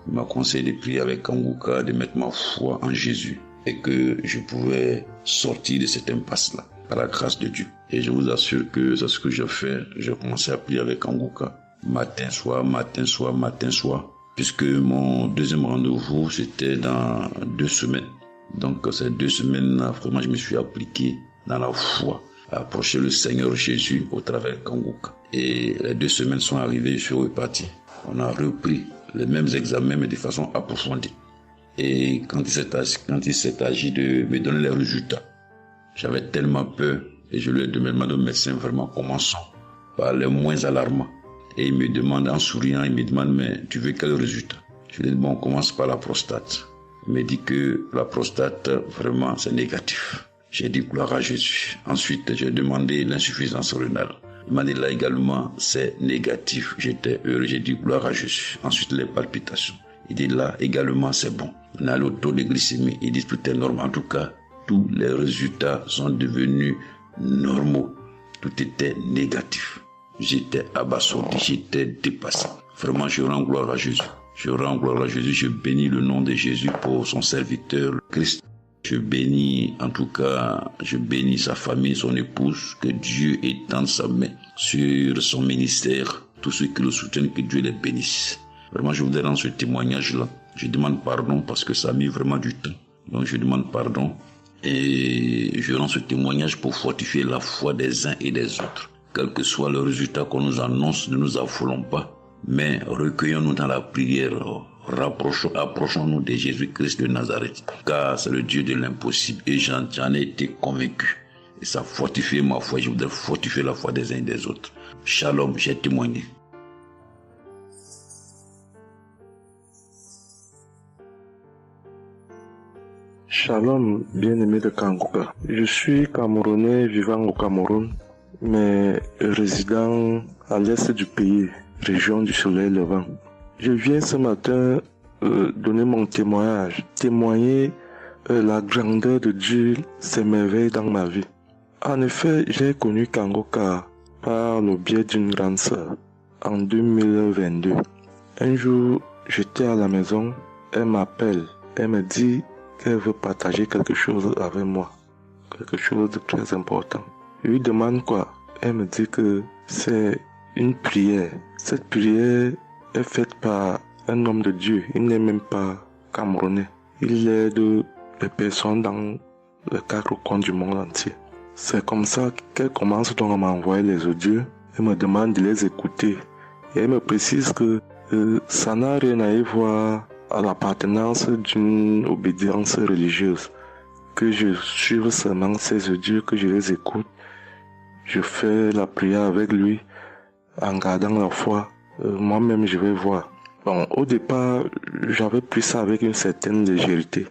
Il m'a conseillé de prier avec Kanguka, de mettre ma foi en Jésus et que je pouvais sortir de cette impasse-là par la grâce de Dieu. Et je vous assure que c'est ce que j'ai fait. J'ai commencé à prier avec Kanguka matin, soir, puisque mon deuxième rendez-vous, c'était dans 2 semaines. Donc ces 2 semaines-là, vraiment, je me suis appliqué dans la foi à approcher le Seigneur Jésus au travers de Kanguka. Et les 2 semaines sont arrivées, je suis reparti. On a repris les mêmes examens, mais de façon approfondie. Et quand il s'est agi de me donner les résultats, j'avais tellement peur et je lui ai demandé au médecin, vraiment, commençons par les moins alarmants. Et il me demande en souriant, mais tu veux quel résultat? Je lui ai dit, bon, on commence par la prostate. Il me dit que la prostate, vraiment, c'est négatif. J'ai dit gloire à Jésus. Ensuite, j'ai demandé l'insuffisance rénale. Il m'a dit là également, c'est négatif. J'étais heureux, j'ai dit gloire à Jésus. Ensuite, les palpitations. Il dit là également, c'est bon. On a le taux de glycémie. Il dit tout est normal. En tout cas, tous les résultats sont devenus normaux. Tout était négatif. J'étais abasourdi, j'étais dépassé. Vraiment, je rends gloire à Jésus. Je rends gloire à Jésus. Je bénis le nom de Jésus pour son serviteur, le Christ. Je bénis, en tout cas, je bénis sa famille, son épouse, que Dieu étende sa main sur son ministère. Tous ceux qui le soutiennent, que Dieu les bénisse. Vraiment, je voudrais rendre ce témoignage-là. Je demande pardon parce que ça a mis vraiment du temps. Donc, je demande pardon et je rends ce témoignage pour fortifier la foi des uns et des autres. Quel que soit le résultat qu'on nous annonce, ne nous affolons pas, mais recueillons-nous dans la prière. Approchons-nous de Jésus-Christ de Nazareth, car c'est le Dieu de l'impossible et j'en ai été convaincu. Et ça fortifie ma foi, je voudrais fortifier la foi des uns et des autres. Shalom, j'ai témoigné. Shalom, bien-aimé de Kanguka. Je suis Camerounais vivant au Cameroun, mais résident à l'est du pays, région du soleil levant. Je viens ce matin donner mon témoignage, témoigner la grandeur de Dieu, ses merveilles dans ma vie. En effet, j'ai connu Kanguka par le biais d'une grande sœur en 2022. Un jour, j'étais à la maison, elle m'appelle, elle me dit qu'elle veut partager quelque chose avec moi, quelque chose de très important. Je lui demande quoi? Elle me dit que c'est une prière. Cette prière est faite par un homme de Dieu. Il n'est même pas camerounais. Il aide les personnes dans les 4 coins du monde entier. C'est comme ça qu'elle commence donc à m'envoyer les audios. Elle me demande de les écouter. Et elle me précise que ça n'a rien à y voir à l'appartenance d'une obédience religieuse. Que je suive seulement ces audios, que je les écoute. Je fais la prière avec lui en gardant la foi. Moi-même, je vais voir. Bon, au départ, j'avais pris ça avec une certaine légèreté.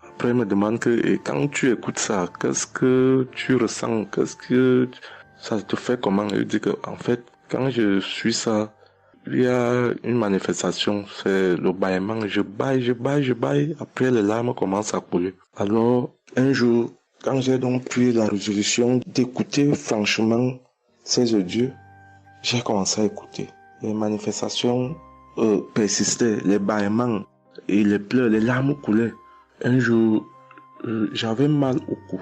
Après, il me demande que, et quand tu écoutes ça, qu'est-ce que tu ressens? Qu'est-ce que ça te fait comment? Je dis que, en fait, quand je suis ça, il y a une manifestation, c'est le bâillement. Je baille. Après, les larmes commencent à couler. Alors, un jour, quand j'ai donc pris la résolution d'écouter franchement ces audios, j'ai commencé à écouter. Les manifestations persistaient, les bâillements et les pleurs, les larmes coulaient. Un jour, j'avais mal au cou.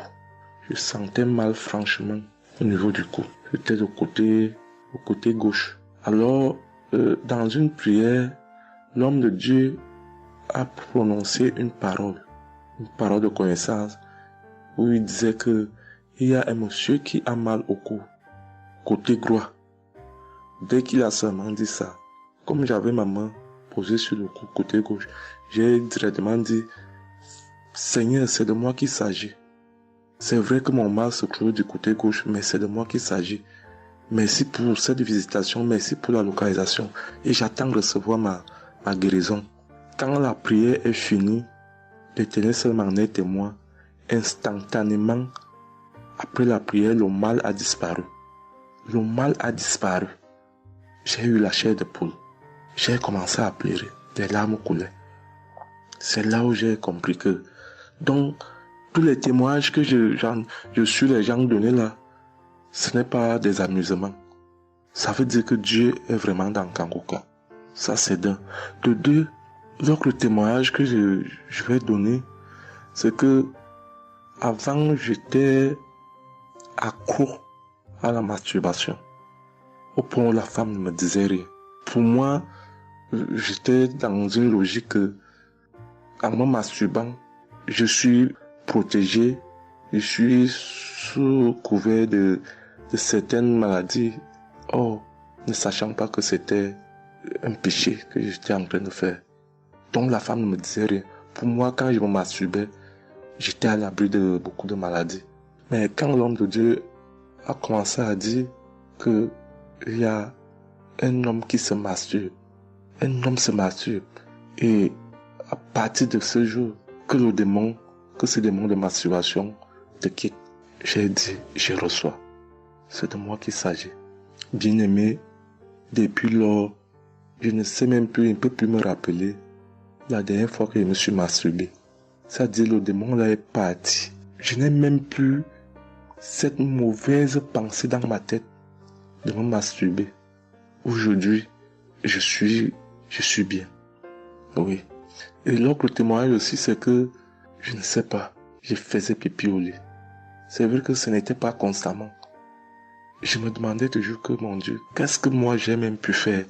Je sentais mal franchement au niveau du cou. J'étais au côté gauche. Alors, dans une prière, l'homme de Dieu a prononcé une parole de connaissance, où il disait que il y a un monsieur qui a mal au cou, côté droit. Dès qu'il a seulement dit ça, comme j'avais ma main posée sur le cou, côté gauche, j'ai directement dit, Seigneur, c'est de moi qu'il s'agit. C'est vrai que mon mal se trouve du côté gauche, mais c'est de moi qu'il s'agit. Merci pour cette visitation, merci pour la localisation. Et j'attends de recevoir ma guérison. Quand la prière est finie, l'Éternel seulement est témoin. Instantanément, après la prière, le mal a disparu. J'ai eu la chair de poule. J'ai commencé à pleurer. des larmes coulaient. C'est là où j'ai compris que, donc, tous les témoignages que je suis les gens donnés là, ce n'est pas des amusements. Ça veut dire que Dieu est vraiment dans Kangoka. Ça, c'est d'un. De deux, l'autre témoignage que je vais donner, c'est que avant, j'étais accro à la masturbation. Au point où la femme ne me disait rien. Pour moi, j'étais dans une logique que, en me masturbant, je suis protégé, je suis sous couvert de certaines maladies. Oh, ne sachant pas que c'était un péché que j'étais en train de faire. Donc la femme ne me disait rien. Pour moi, quand je me masturbais, j'étais à l'abri de beaucoup de maladies. Mais quand l'homme de Dieu a commencé à dire que il y a un homme qui se masturbe, un homme se masturbe, et à partir de ce jour, que ce démon de masturbation te quitte, j'ai dit, je reçois. C'est de moi qu'il s'agit. Bien-aimé, depuis lors, je ne sais même plus, je ne peux plus me rappeler la dernière fois que je me suis masturbé. C'est-à-dire, le démon là est parti. Je n'ai même plus cette mauvaise pensée dans ma tête de me masturber. Aujourd'hui, je suis bien. Oui. Et l'autre témoignage aussi, c'est que, je ne sais pas, je faisais pipi au lit. C'est vrai que ce n'était pas constamment. Je me demandais toujours que, mon Dieu, qu'est-ce que moi j'ai même pu faire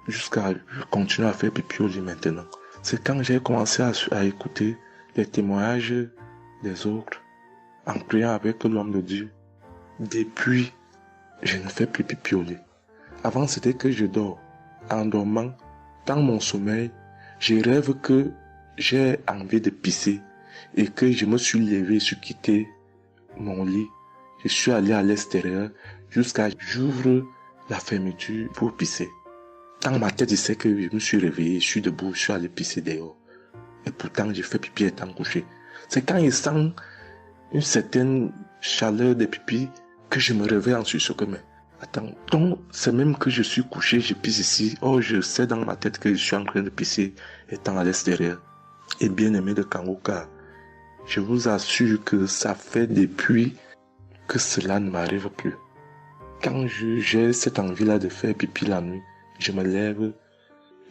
jusqu'à continuer à faire pipi au lit maintenant. C'est quand j'ai commencé à écouter les témoignages des autres, en priant avec l'homme de Dieu. Depuis, je ne fais plus pipi au lit. Avant, c'était que je dors. En dormant, dans mon sommeil, je rêve que j'ai envie de pisser et que je me suis levé, je suis quitté mon lit. Je suis allé à l'extérieur jusqu'à j'ouvre la fermeture pour pisser. Dans ma tête, je sais que je me suis réveillé, je suis debout, je suis allé pisser dehors. Et pourtant, j'ai fait pipi étant couché. C'est quand je sens une certaine chaleur de pipi que je me réveille en sursaut que, mais attends, donc c'est même que je suis couché, je pisse ici. Oh, je sais dans ma tête que je suis en train de pisser étant à l'extérieur. Et bien aimé de Kangoka, je vous assure que ça fait depuis que cela ne m'arrive plus. Quand j'ai cette envie-là de faire pipi la nuit, je me lève,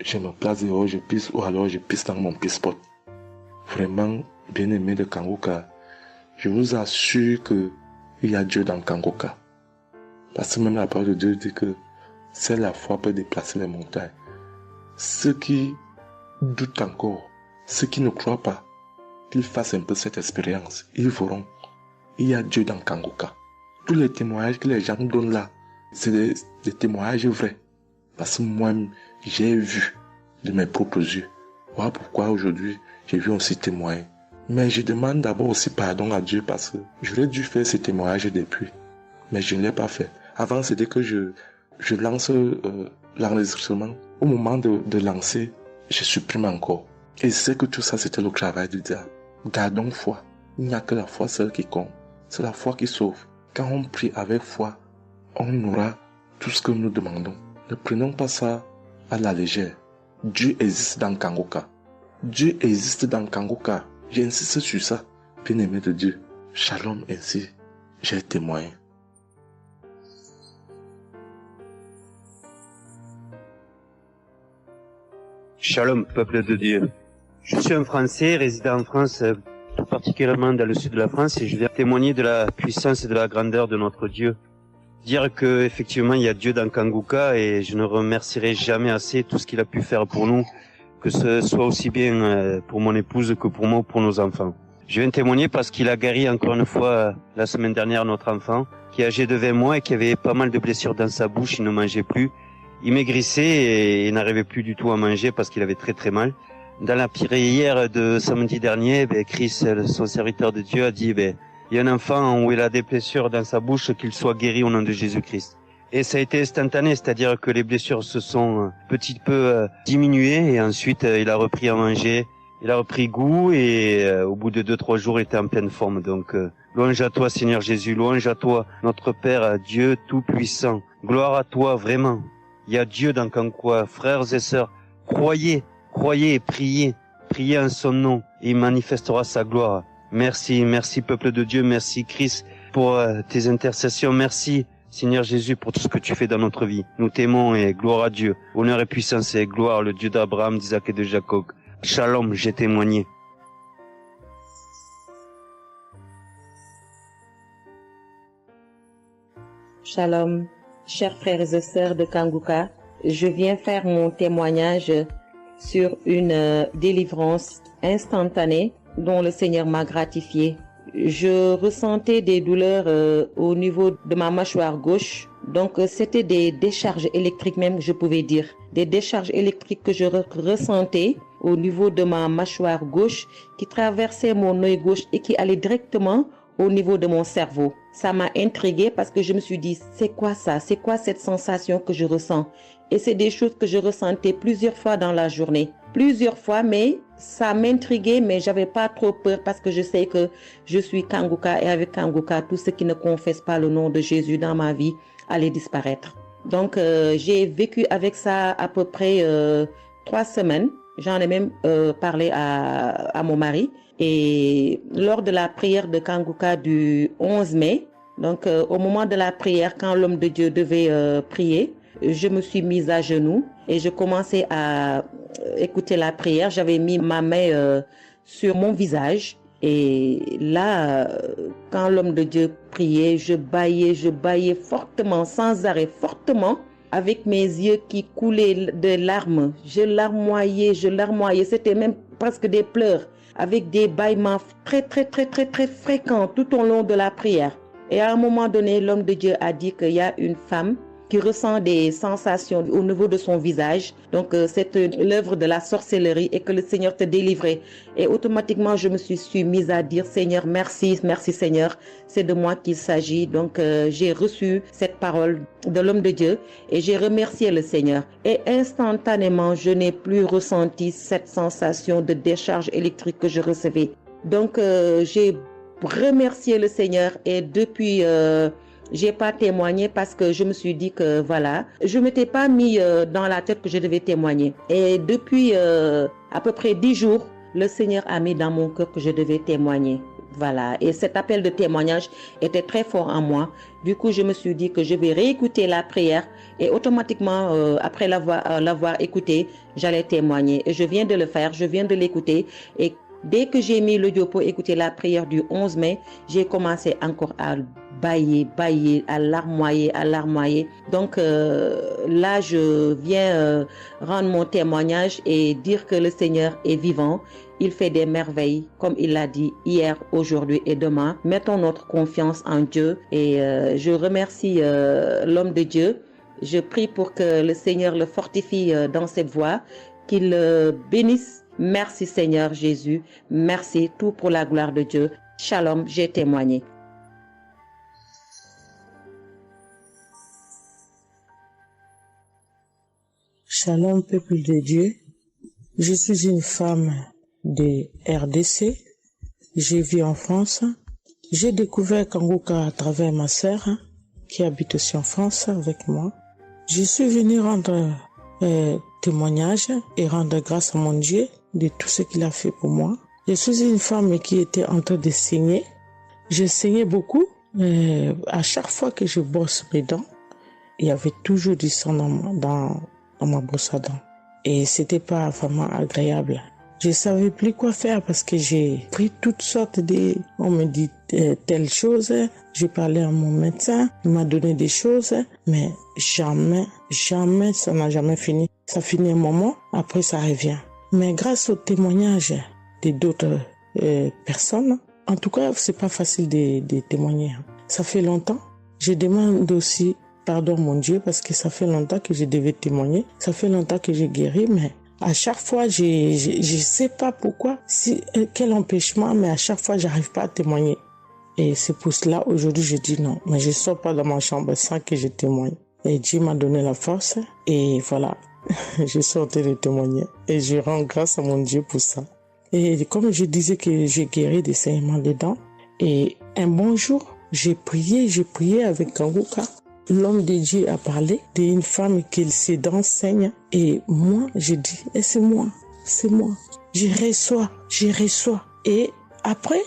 je me place dehors, je pisse, ou alors je pisse dans mon pisse-pot. Vraiment, bien aimé de Kangoka, je vous assure que il y a Dieu dans Kangoka. Parce que même la parole de Dieu dit que c'est la foi peut déplacer les montagnes. Ceux qui doutent encore, ceux qui ne croient pas, qu'ils fassent un peu cette expérience, ils verront. Il y a Dieu dans Kangoka. Tous les témoignages que les gens donnent là, c'est des témoignages vrais. Parce que moi, j'ai vu de mes propres yeux. Voilà pourquoi aujourd'hui, j'ai vu aussi témoigner. Mais je demande d'abord aussi pardon à Dieu parce que j'aurais dû faire ces témoignages depuis. Mais je ne l'ai pas fait. Avant, c'était que je lance l'enregistrement. Au moment de lancer, je supprime encore. Et je sais que tout ça, c'était le travail du diable. Gardons foi. Il n'y a que la foi seule qui compte. C'est la foi qui sauve. Quand on prie avec foi, on aura tout ce que nous demandons. Ne prenons pas ça à la légère. Dieu existe dans Kangoka. Dieu existe dans Kangoka. J'insiste sur ça. Bien-aimé de Dieu. Shalom ainsi. J'ai témoigné. Shalom, peuple de Dieu. Je suis un Français résidant en France, tout particulièrement dans le sud de la France, et je viens témoigner de la puissance et de la grandeur de notre Dieu. Dire que effectivement il y a Dieu dans Kangoka, et je ne remercierai jamais assez tout ce qu'il a pu faire pour nous, que ce soit aussi bien pour mon épouse que pour moi ou pour nos enfants. Je viens témoigner parce qu'il a guéri encore une fois la semaine dernière notre enfant, qui est âgé de 20 mois et qui avait pas mal de blessures dans sa bouche, il ne mangeait plus. Il maigrissait et n'arrivait plus du tout à manger parce qu'il avait très très mal. Dans la prière de samedi dernier, Chris, son serviteur de Dieu, a dit, il y a un enfant où il a des blessures dans sa bouche, qu'il soit guéri au nom de Jésus-Christ. Et ça a été instantané, c'est-à-dire que les blessures se sont petit peu diminuées et ensuite il a repris à manger, il a repris goût et au bout de 2-3 jours il était en pleine forme. Donc louange à toi Seigneur Jésus, louange à toi notre Père, Dieu Tout-Puissant. Gloire à toi vraiment. Il y a Dieu dans Kangoka, frères et sœurs, croyez Croyez et priez. Priez en son nom et il manifestera sa gloire. Merci, merci peuple de Dieu, merci Christ pour tes intercessions. Merci Seigneur Jésus pour tout ce que tu fais dans notre vie. Nous t'aimons et gloire à Dieu. Honneur et puissance et gloire, le Dieu d'Abraham, d'Isaac et de Jacob. Shalom, j'ai témoigné. Shalom, chers frères et sœurs de Kanguka. Je viens faire mon témoignage sur une délivrance instantanée dont le Seigneur m'a gratifié. Je ressentais des douleurs au niveau de ma mâchoire gauche. Donc c'était des décharges électriques même, je pouvais dire. Des décharges électriques que je ressentais au niveau de ma mâchoire gauche qui traversaient mon œil gauche et qui allaient directement au niveau de mon cerveau. Ça m'a intriguée parce que je me suis dit, c'est quoi ça? C'est quoi cette sensation que je ressens? Et c'est des choses que je ressentais plusieurs fois dans la journée. Plusieurs fois, mais ça m'intriguait, mais j'avais pas trop peur parce que je sais que je suis Kanguka et avec Kanguka, tout ce qui ne confesse pas le nom de Jésus dans ma vie allait disparaître. Donc, j'ai vécu avec ça à peu près 3 semaines. J'en ai même parlé à mon mari. Et lors de la prière de Kanguka du 11 mai, donc au moment de la prière, quand l'homme de Dieu devait prier, je me suis mise à genoux et je commençais à écouter la prière. J'avais mis ma main sur mon visage. Et là, quand l'homme de Dieu priait, je bâillais fortement, sans arrêt, fortement, avec mes yeux qui coulaient de larmes. Je larmoyais. C'était même presque des pleurs, avec des bâillements très fréquents tout au long de la prière. Et à un moment donné, l'homme de Dieu a dit qu'il y a une femme qui ressent des sensations au niveau de son visage. Donc, c'est l'œuvre de la sorcellerie et que le Seigneur te délivrait. Et automatiquement, je me suis mise à dire, Seigneur, merci Seigneur, c'est de moi qu'il s'agit. Donc, j'ai reçu cette parole de l'homme de Dieu et j'ai remercié le Seigneur. Et instantanément, je n'ai plus ressenti cette sensation de décharge électrique que je recevais. Donc, j'ai remercié le Seigneur et depuis... j'ai pas témoigné parce que je me suis dit que voilà, je m'étais pas mis dans la tête que je devais témoigner. Et depuis à peu près 10 jours, le Seigneur a mis dans mon cœur que je devais témoigner. Voilà. Et cet appel de témoignage était très fort en moi. Du coup, je me suis dit que je vais réécouter la prière et automatiquement, après l'avoir écoutée, j'allais témoigner. Et je viens de le faire, je viens de l'écouter. Et dès que j'ai mis l'audio pour écouter la prière du 11 mai, j'ai commencé encore à bâiller, à larmoyer. Donc là, je viens rendre mon témoignage et dire que le Seigneur est vivant. Il fait des merveilles, comme il l'a dit hier, aujourd'hui et demain. Mettons notre confiance en Dieu et je remercie l'homme de Dieu. Je prie pour que le Seigneur le fortifie dans cette voie, qu'il le bénisse. Merci Seigneur Jésus. Merci, tout pour la gloire de Dieu. Shalom, j'ai témoigné. Shalom, peuple de Dieu. Je suis une femme de RDC. Je vis en France. J'ai découvert Kanguka à travers ma sœur qui habite aussi en France avec moi. Je suis venue rendre témoignage et rendre grâce à mon Dieu de tout ce qu'il a fait pour moi. Je suis une femme qui était en train de saigner. Je saignais beaucoup. À chaque fois que je brosse mes dents, il y avait toujours du sang dans ma brosse à dents. Et c'était pas vraiment agréable. Je savais plus quoi faire parce que j'ai pris toutes sortes de... On me dit telle chose. J'ai parlé à mon médecin. Il m'a donné des choses. Mais jamais, ça n'a jamais fini. Ça finit un moment, après ça revient. Mais grâce au témoignage d'autres personnes, en tout cas, c'est pas facile de témoigner. Ça fait longtemps. Je demande aussi pardon mon Dieu parce que ça fait longtemps que je devais témoigner. Ça fait longtemps que j'ai guéri, mais à chaque fois, je sais pas pourquoi, quel empêchement, mais à chaque fois, j'arrive pas à témoigner. Et c'est pour cela, aujourd'hui, je dis non. Mais je sors pas de ma chambre sans que je témoigne. Et Dieu m'a donné la force. Et voilà, je suis en train de témoigner. Et je rends grâce à mon Dieu pour ça. Et comme je disais que j'ai guéri des saignements des dents. Et un bon jour, j'ai prié avec Kanguka. L'homme de Dieu a parlé d'une femme qui ses dents saignent. Et moi, j'ai dit, et c'est moi. c'est moi. Je reçois. Et après,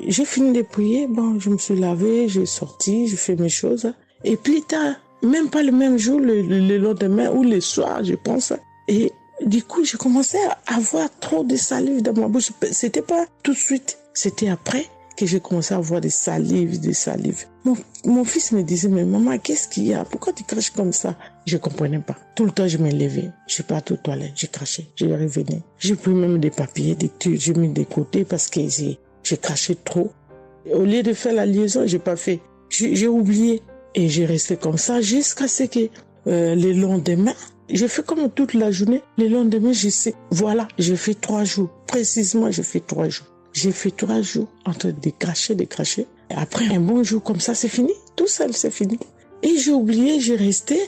j'ai fini de prier, bon, je me suis lavé, j'ai sorti, j'ai fait mes choses. Et plus tard, même pas le même jour, le lendemain ou le soir, je pense. Et du coup, j'ai commencé à avoir trop de salive dans ma bouche. C'était pas tout de suite, c'était après que j'ai commencé à avoir des salives. Mon fils me disait, mais maman, qu'est-ce qu'il y a? Pourquoi tu craches comme ça? Je comprenais pas. Tout le temps, je me levais. Je suis parti aux toilettes, j'ai craché, je revenais. J'ai pris même des papiers, des trucs, j'ai mis de côté parce que j'ai craché trop. Au lieu de faire la liaison, j'ai pas fait. J'ai oublié. Et j'ai resté comme ça jusqu'à ce que le lendemain, j'ai fait comme toute la journée. Le lendemain, je sais, voilà, j'ai fait 3 jours. Précisément, j'ai fait 3 jours. J'ai fait 3 jours en train de cracher. Et après, un bon jour comme ça, c'est fini. Tout seul, c'est fini. Et j'ai oublié, j'ai resté.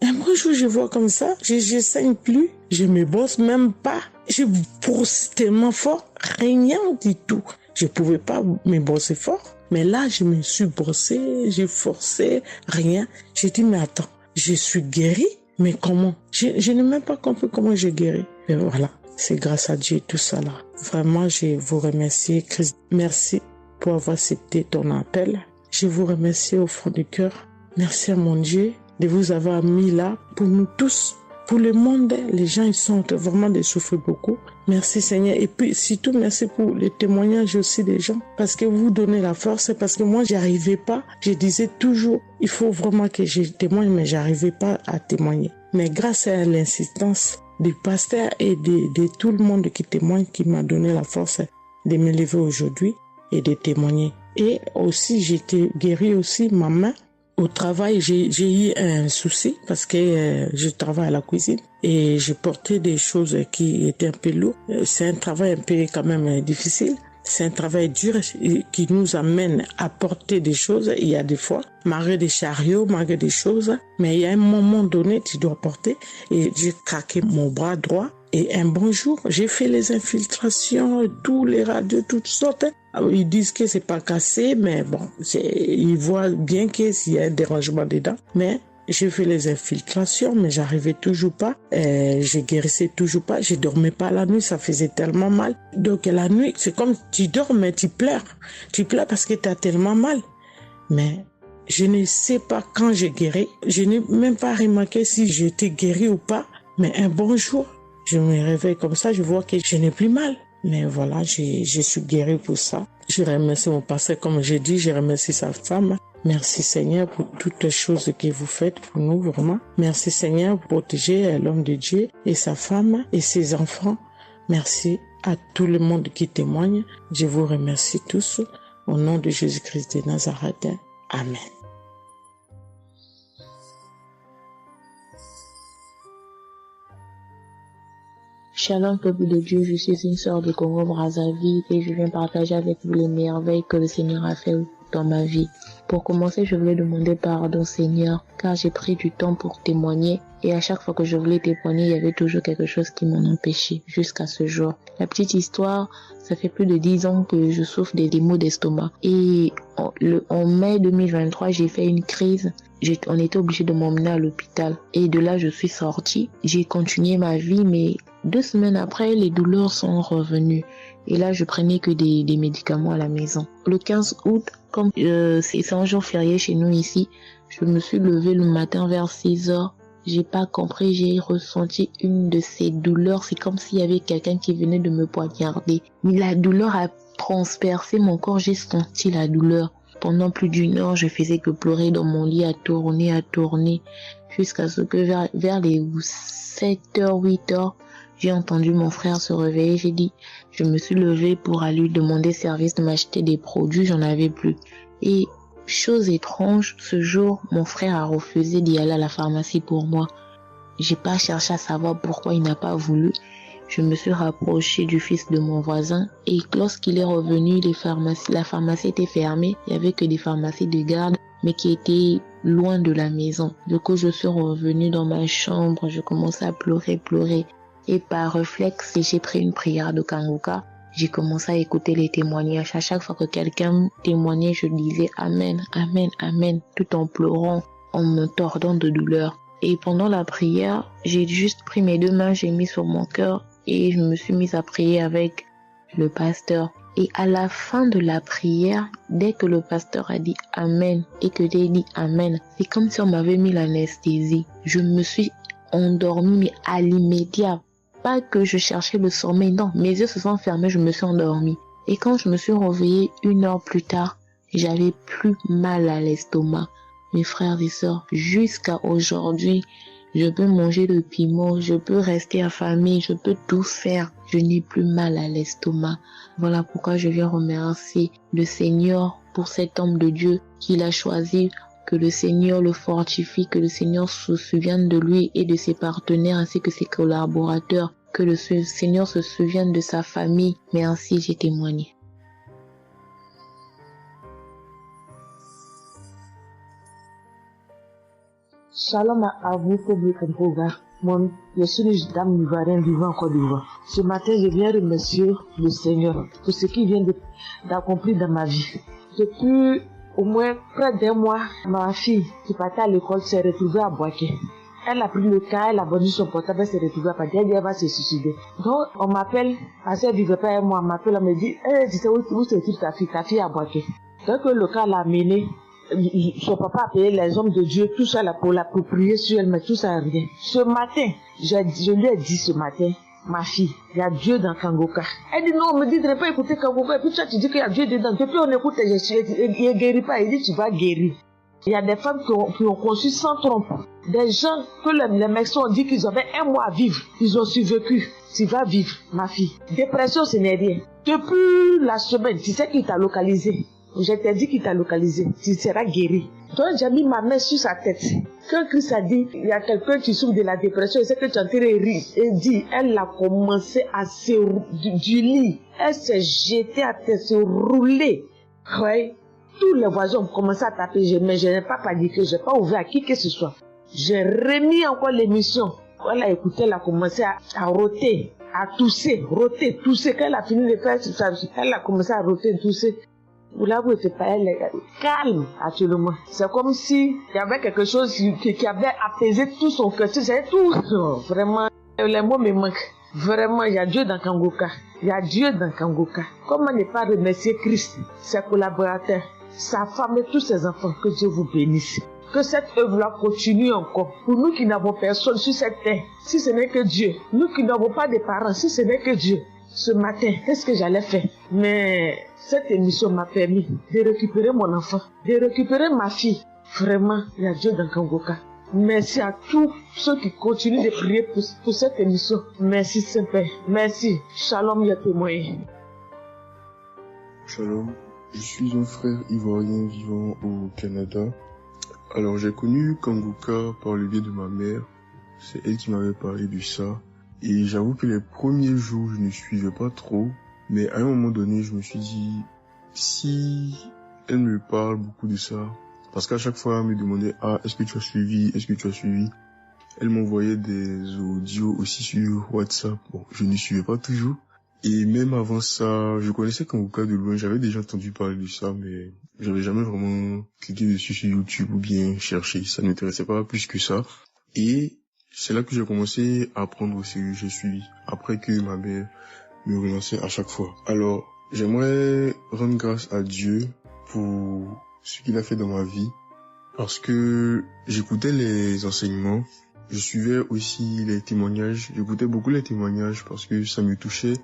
Un bon jour, je vois comme ça, je saigne plus. Je me bosse même pas. Je brosse tellement fort, rien du tout. Je pouvais pas me bosser fort. Mais là, je me suis brossé, j'ai forcé, rien. J'ai dit, mais attends, je suis guéri, mais comment? Je n'ai même pas compris comment j'ai guéri. Et voilà, c'est grâce à Dieu tout ça là. Vraiment, je vous remercie, Christ. Merci pour avoir accepté ton appel. Je vous remercie au fond du cœur. Merci à mon Dieu de vous avoir mis là pour nous tous. Pour le monde, les gens, ils sont vraiment de souffrir beaucoup. Merci Seigneur. Et puis, surtout, merci pour les témoignages aussi des gens. Parce que vous donnez la force. Parce que moi, j'arrivais pas. Je disais toujours, il faut vraiment que je témoigne, mais j'arrivais pas à témoigner. Mais grâce à l'insistance du pasteur et de tout le monde qui témoigne, qui m'a donné la force de me lever aujourd'hui et de témoigner. Et aussi, j'étais guérie aussi, ma main. Au travail, j'ai eu un souci parce que je travaille à la cuisine et j'ai porté des choses qui étaient un peu lourdes. C'est un travail un peu quand même difficile. C'est un travail dur qui nous amène à porter des choses. Il y a des fois, malgré des chariots, malgré des choses, mais il y a un moment donné, tu dois porter. Et j'ai craqué mon bras droit. Et un bon jour, j'ai fait les infiltrations, tous les radios, toutes sortes. Ils disent que c'est pas cassé, mais bon, ils voient bien qu'il y a un dérangement dedans. Mais j'ai fait les infiltrations, mais j'arrivais toujours pas. Je guérissais toujours pas. Je dormais pas la nuit, ça faisait tellement mal. Donc la nuit, c'est comme tu dors, mais tu pleures. Tu pleures parce que tu as tellement mal. Mais je ne sais pas quand j'ai guéri. Je n'ai même pas remarqué si j'étais guéri ou pas. Mais un bon jour, je me réveille comme ça, je vois que je n'ai plus mal. Mais voilà, je suis guéri pour ça. Je remercie mon pasteur, comme j'ai dit, je remercie sa femme. Merci Seigneur pour toutes les choses que vous faites pour nous, vraiment. Merci Seigneur pour protéger l'homme de Dieu et sa femme et ses enfants. Merci à tout le monde qui témoigne. Je vous remercie tous. Au nom de Jésus-Christ de Nazareth. Amen. Shalom peuple de Dieu, je suis une sœur de Congo-Brazzaville et je viens partager avec vous les merveilles que le Seigneur a fait dans ma vie. Pour commencer, je voulais demander pardon Seigneur, car j'ai pris du temps pour témoigner et à chaque fois que je voulais témoigner, il y avait toujours quelque chose qui m'en empêchait jusqu'à ce jour. La petite histoire, ça fait plus de 10 ans que je souffre des maux d'estomac et en mai 2023, j'ai fait une crise. On était obligé de m'emmener à l'hôpital et de là, je suis sortie. J'ai continué ma vie, mais 2 semaines après, les douleurs sont revenues. Et là, je prenais que des médicaments à la maison. Le 15 août, comme c'est un jour férié chez nous ici, je me suis levée le matin vers 6 heures. J'ai pas compris, j'ai ressenti une de ces douleurs. C'est comme s'il y avait quelqu'un qui venait de me poignarder. Mais la douleur a transpercé mon corps, j'ai senti la douleur. Pendant plus d'1 heure, je faisais que pleurer dans mon lit, à tourner, jusqu'à ce que vers les 7h, 8h, j'ai entendu mon frère se réveiller. Je me suis levée pour aller lui demander service de m'acheter des produits, j'en avais plus. Et chose étrange, ce jour, mon frère a refusé d'y aller à la pharmacie pour moi. J'ai pas cherché à savoir pourquoi il n'a pas voulu. Je me suis rapprochée du fils de mon voisin et lorsqu'il est revenu, la pharmacie était fermée. Il y avait que des pharmacies de garde, mais qui étaient loin de la maison. Du coup, je suis revenue dans ma chambre, je commençais à pleurer. Et par réflexe, j'ai pris une prière de Kanguka. J'ai commencé à écouter les témoignages. À chaque fois que quelqu'un témoignait, je disais Amen, Amen, Amen, tout en pleurant, en me tordant de douleur. Et pendant la prière, j'ai juste pris mes 2 mains, j'ai mis sur mon cœur et je me suis mise à prier avec le pasteur. Et à la fin de la prière, dès que le pasteur a dit Amen et que j'ai dit Amen, c'est comme si on m'avait mis l'anesthésie. Je me suis endormie, mais à l'immédiat. Pas que je cherchais le sommeil, non, mes yeux se sont fermés, je me suis endormie. Et quand je me suis réveillée 1 heure plus tard, j'avais plus mal à l'estomac. Mes frères et sœurs, jusqu'à aujourd'hui, je peux manger le piment, je peux rester affamée, je peux tout faire. Je n'ai plus mal à l'estomac. Voilà pourquoi je viens remercier le Seigneur pour cet homme de Dieu qu'il a choisi, que le Seigneur le fortifie, que le Seigneur se souvienne de lui et de ses partenaires ainsi que ses collaborateurs, que le Seigneur se souvienne de sa famille. Merci, j'ai témoigné. Shalom à vous, public Mpoga. Moi, je suis une dame ivoirienne vivant en Côte d'Ivoire. Ce matin, je viens remercier le Seigneur pour ce qu'il vient d'accomplir dans ma vie. Depuis au moins près d'1 mois, ma fille qui partait à l'école s'est retrouvée à Boaké. Elle a pris le cas, elle a vendu son portable, elle s'est retrouvée à Paris, elle va se suicider. Donc, on m'appelle, parce qu'elle vivait pas avec moi, on m'appelle, on me dit, tu sais où se trouve ta fille à Boaké. Donc, le cas l'a amené. Son papa a payé les hommes de Dieu, tout ça là pour l'approprier sur elle, mais tout ça rien. Ce matin, je lui ai dit ce matin, ma fille, il y a Dieu dans Kangoka. Elle dit non, on me dit de ne pas écouter Kangoka, et puis toi tu dis qu'il y a Dieu dedans. Depuis on écoute, il ne guérit pas, il dit tu vas guérir. Il y a des femmes qui ont conçu sans trompe. Des gens que les médecins ont dit qu'ils avaient 1 mois à vivre, ils ont survécu. Tu vas vivre, ma fille. Dépression, ce n'est rien. Depuis la semaine, tu sais qui t'a localisé. Je t'ai dit qu'il t'a localisé, tu seras guéri. Donc j'ai mis ma main sur sa tête. Quand Christ a dit, il y a quelqu'un qui souffre de la dépression, et c'est que tu es en train de rire. Et dit, elle a commencé à se du lit. Elle s'est jetée à terre, se rouler. Ouais. Tous les voisins ont commencé à taper, mais je n'ai pas paniqué, je n'ai pas ouvert à qui que ce soit. J'ai remis encore l'émission. Quand elle a écouté, elle a commencé à roter, à tousser, roter, tousser. Quand elle a fini de faire ça, elle a commencé à roter, tousser. Vous l'avez fait pas, elle est calme actuellement. C'est comme si il y avait quelque chose qui avait apaisé tout son cœur. C'est tout. Vraiment, les mots me manquent. Vraiment, il y a Dieu dans Kangoka. Il y a Dieu dans Kangoka. Comment ne pas remercier Christ, ses collaborateurs, sa femme et tous ses enfants. Que Dieu vous bénisse. Que cette œuvre-là continue encore. Pour nous qui n'avons personne sur cette terre, si ce n'est que Dieu. Nous qui n'avons pas de parents, si ce n'est que Dieu. Ce matin, qu'est-ce que j'allais faire? Mais cette émission m'a permis de récupérer mon enfant, de récupérer ma fille. Vraiment, il y a Dieu dans Kangoka. Merci à tous ceux qui continuent de prier pour cette émission. Merci Saint-Père. Merci. Shalom, il y a témoigné. Shalom. Je suis un frère ivoirien vivant au Canada. Alors j'ai connu Kangoka par le biais de ma mère. C'est elle qui m'avait parlé de ça. Et j'avoue que les premiers jours, je ne suivais pas trop. Mais à un moment donné, je me suis dit, si elle me parle beaucoup de ça, parce qu'à chaque fois, elle me demandait, est-ce que tu as suivi? Est-ce que tu as suivi? Elle m'envoyait des audios aussi sur WhatsApp. Bon, je ne suivais pas toujours. Et même avant ça, je connaissais Kangoka de loin. J'avais déjà entendu parler de ça, mais j'avais jamais vraiment cliqué dessus sur YouTube ou bien cherché. Ça ne m'intéressait pas plus que ça. Et c'est là que j'ai commencé à apprendre au sérieux. J'ai suivi. Après que ma mère me relançait à chaque fois. Alors, j'aimerais rendre grâce à Dieu pour ce qu'il a fait dans ma vie. Parce que j'écoutais les enseignements. Je suivais aussi les témoignages. J'écoutais beaucoup les témoignages parce que ça me touchait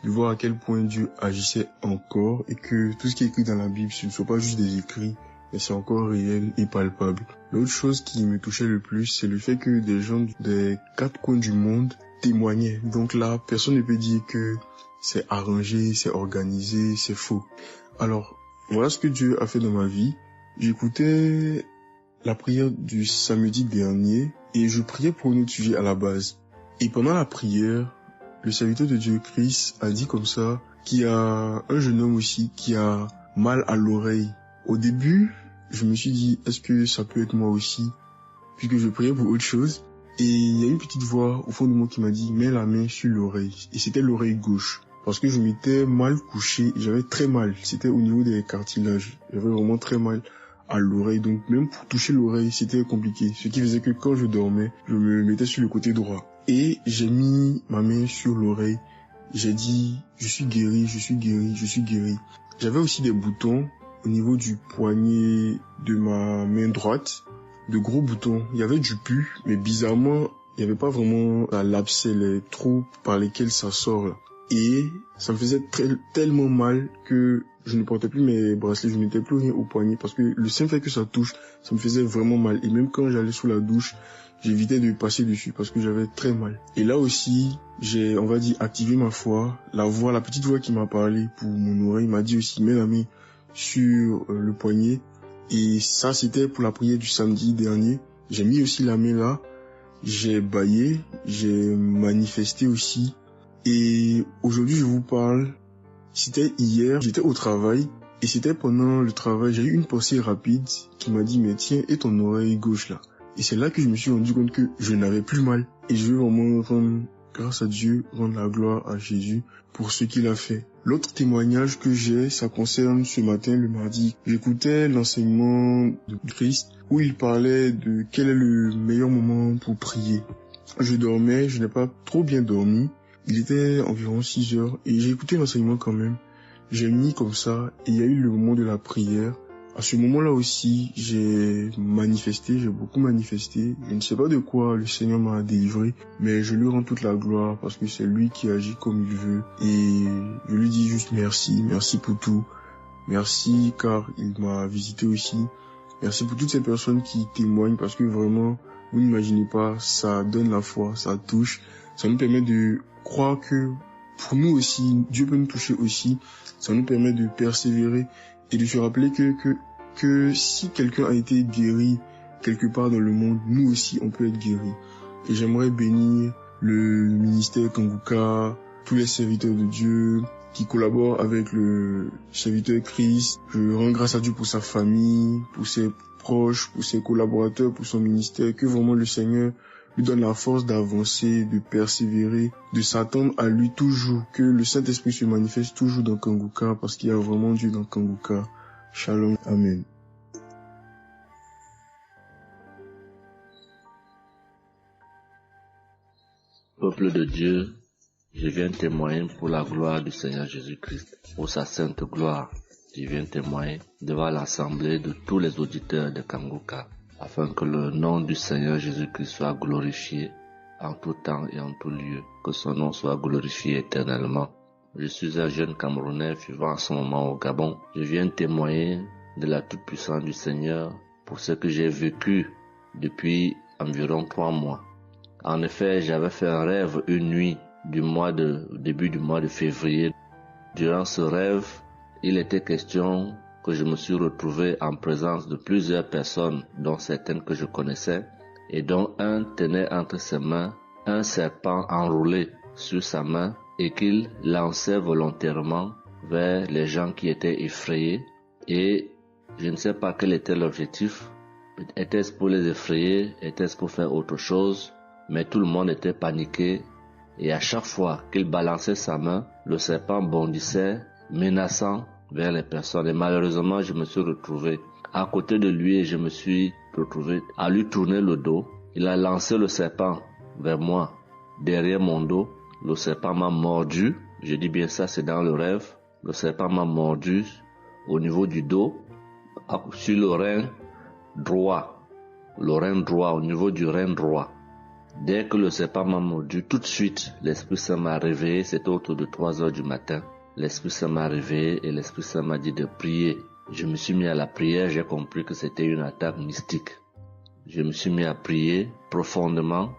de voir à quel point Dieu agissait encore et que tout ce qui est écrit dans la Bible, ce ne soit pas juste des écrits, mais c'est encore réel et palpable. L'autre chose qui me touchait le plus, c'est le fait que des gens des 4 coins du monde témoignaient. Donc là, personne ne peut dire que c'est arrangé, c'est organisé, c'est faux. Alors, voilà ce que Dieu a fait dans ma vie. J'écoutais la prière du samedi dernier et je priais pour un autre sujet à la base. Et pendant la prière, le serviteur de Dieu, Christ, a dit comme ça qu'il y a un jeune homme aussi qui a mal à l'oreille. Au début, je me suis dit, est-ce que ça peut être moi aussi? Puisque je priais pour autre chose. Et il y a une petite voix au fond de moi qui m'a dit, mets la main sur l'oreille. Et c'était l'oreille gauche. Parce que je m'étais mal couché, j'avais très mal. C'était au niveau des cartilages. J'avais vraiment très mal à l'oreille. Donc même pour toucher l'oreille, c'était compliqué. Ce qui faisait que quand je dormais, je me mettais sur le côté droit. Et j'ai mis ma main sur l'oreille. J'ai dit, je suis guéri, je suis guéri, je suis guéri. J'avais aussi des boutons au niveau du poignet de ma main droite. De gros boutons. Il y avait du pus, mais bizarrement, il n'y avait pas vraiment l'abcès, les trous par lesquels ça sort là. Et ça me faisait tellement mal que je ne portais plus mes bracelets, je ne mettais plus rien au poignet parce que le simple fait que ça touche, ça me faisait vraiment mal. Et même quand j'allais sous la douche, j'évitais de passer dessus parce que j'avais très mal. Et là aussi, j'ai, on va dire, activé ma foi. La petite voix qui m'a parlé pour mon oreille m'a dit aussi, mets la main sur le poignet. Et ça, c'était pour la prière du samedi dernier. J'ai mis aussi la main là. J'ai baillé, j'ai manifesté aussi. Et aujourd'hui, je vous parle, c'était hier, j'étais au travail. Et c'était pendant le travail, j'ai eu une pensée rapide qui m'a dit, mais tiens, et ton oreille gauche là. Et c'est là que je me suis rendu compte que je n'avais plus mal. Et je veux vraiment rendre grâce à Dieu, rendre la gloire à Jésus pour ce qu'il a fait. L'autre témoignage que j'ai, ça concerne ce matin, le mardi. J'écoutais l'enseignement de Christ où il parlait de quel est le meilleur moment pour prier. Je dormais, je n'ai pas trop bien dormi. Il était environ 6 heures et j'ai écouté l'enseignement quand même. J'ai mis comme ça et il y a eu le moment de la prière. À ce moment-là aussi, j'ai manifesté, j'ai beaucoup manifesté. Je ne sais pas de quoi le Seigneur m'a délivré, mais je lui rends toute la gloire parce que c'est lui qui agit comme il veut. Et je lui dis juste merci, merci pour tout. Merci car il m'a visité aussi. Merci pour toutes ces personnes qui témoignent parce que vraiment, vous n'imaginez pas, ça donne la foi, ça touche. Ça nous permet de croire que pour nous aussi, Dieu peut nous toucher aussi. Ça nous permet de persévérer et de se rappeler que si quelqu'un a été guéri quelque part dans le monde, nous aussi on peut être guéri. Et j'aimerais bénir le ministère Kanguka, tous les serviteurs de Dieu qui collaborent avec le serviteur Christ. Je rends grâce à Dieu pour sa famille, pour ses proches, pour ses collaborateurs, pour son ministère, que vraiment le Seigneur lui donne la force d'avancer, de persévérer, de s'attendre à lui toujours, que le Saint-Esprit se manifeste toujours dans Kanguka parce qu'il y a vraiment Dieu dans Kanguka. Shalom, Amen. Peuple de Dieu, je viens témoigner pour la gloire du Seigneur Jésus-Christ, pour sa sainte gloire. Je viens témoigner devant l'assemblée de tous les auditeurs de Kanguka, afin que le nom du Seigneur Jésus-Christ soit glorifié en tout temps et en tout lieu, que son nom soit glorifié éternellement. Je suis un jeune Camerounais vivant en ce moment au Gabon. Je viens témoigner de la toute-puissance du Seigneur pour ce que j'ai vécu depuis environ 3 mois. En effet, j'avais fait un rêve une nuit début du mois de février. Durant ce rêve, il était question que je me suis retrouvé en présence de plusieurs personnes, dont certaines que je connaissais, et dont un tenait entre ses mains un serpent enroulé sur sa main et qu'il lançait volontairement vers les gens qui étaient effrayés. Et je ne sais pas quel était l'objectif. Était-ce pour les effrayer? Était-ce pour faire autre chose? Mais tout le monde était paniqué. Et à chaque fois qu'il balançait sa main, le serpent bondissait, menaçant vers les personnes. Et malheureusement, je me suis retrouvé à côté de lui et je me suis retrouvé à lui tourner le dos. Il a lancé le serpent vers moi, derrière mon dos. Le serpent m'a mordu. Je dis bien ça, c'est dans le rêve. Le serpent m'a mordu au niveau du dos, sur le rein droit. Le rein droit, au niveau du rein droit. Dès que le serpent m'a mordu, tout de suite, l'Esprit Saint m'a réveillé. C'était autour de 3 heures du matin. L'Esprit Saint m'a réveillé et l'Esprit Saint m'a dit de prier. Je me suis mis à la prière, j'ai compris que c'était une attaque mystique. Je me suis mis à prier profondément,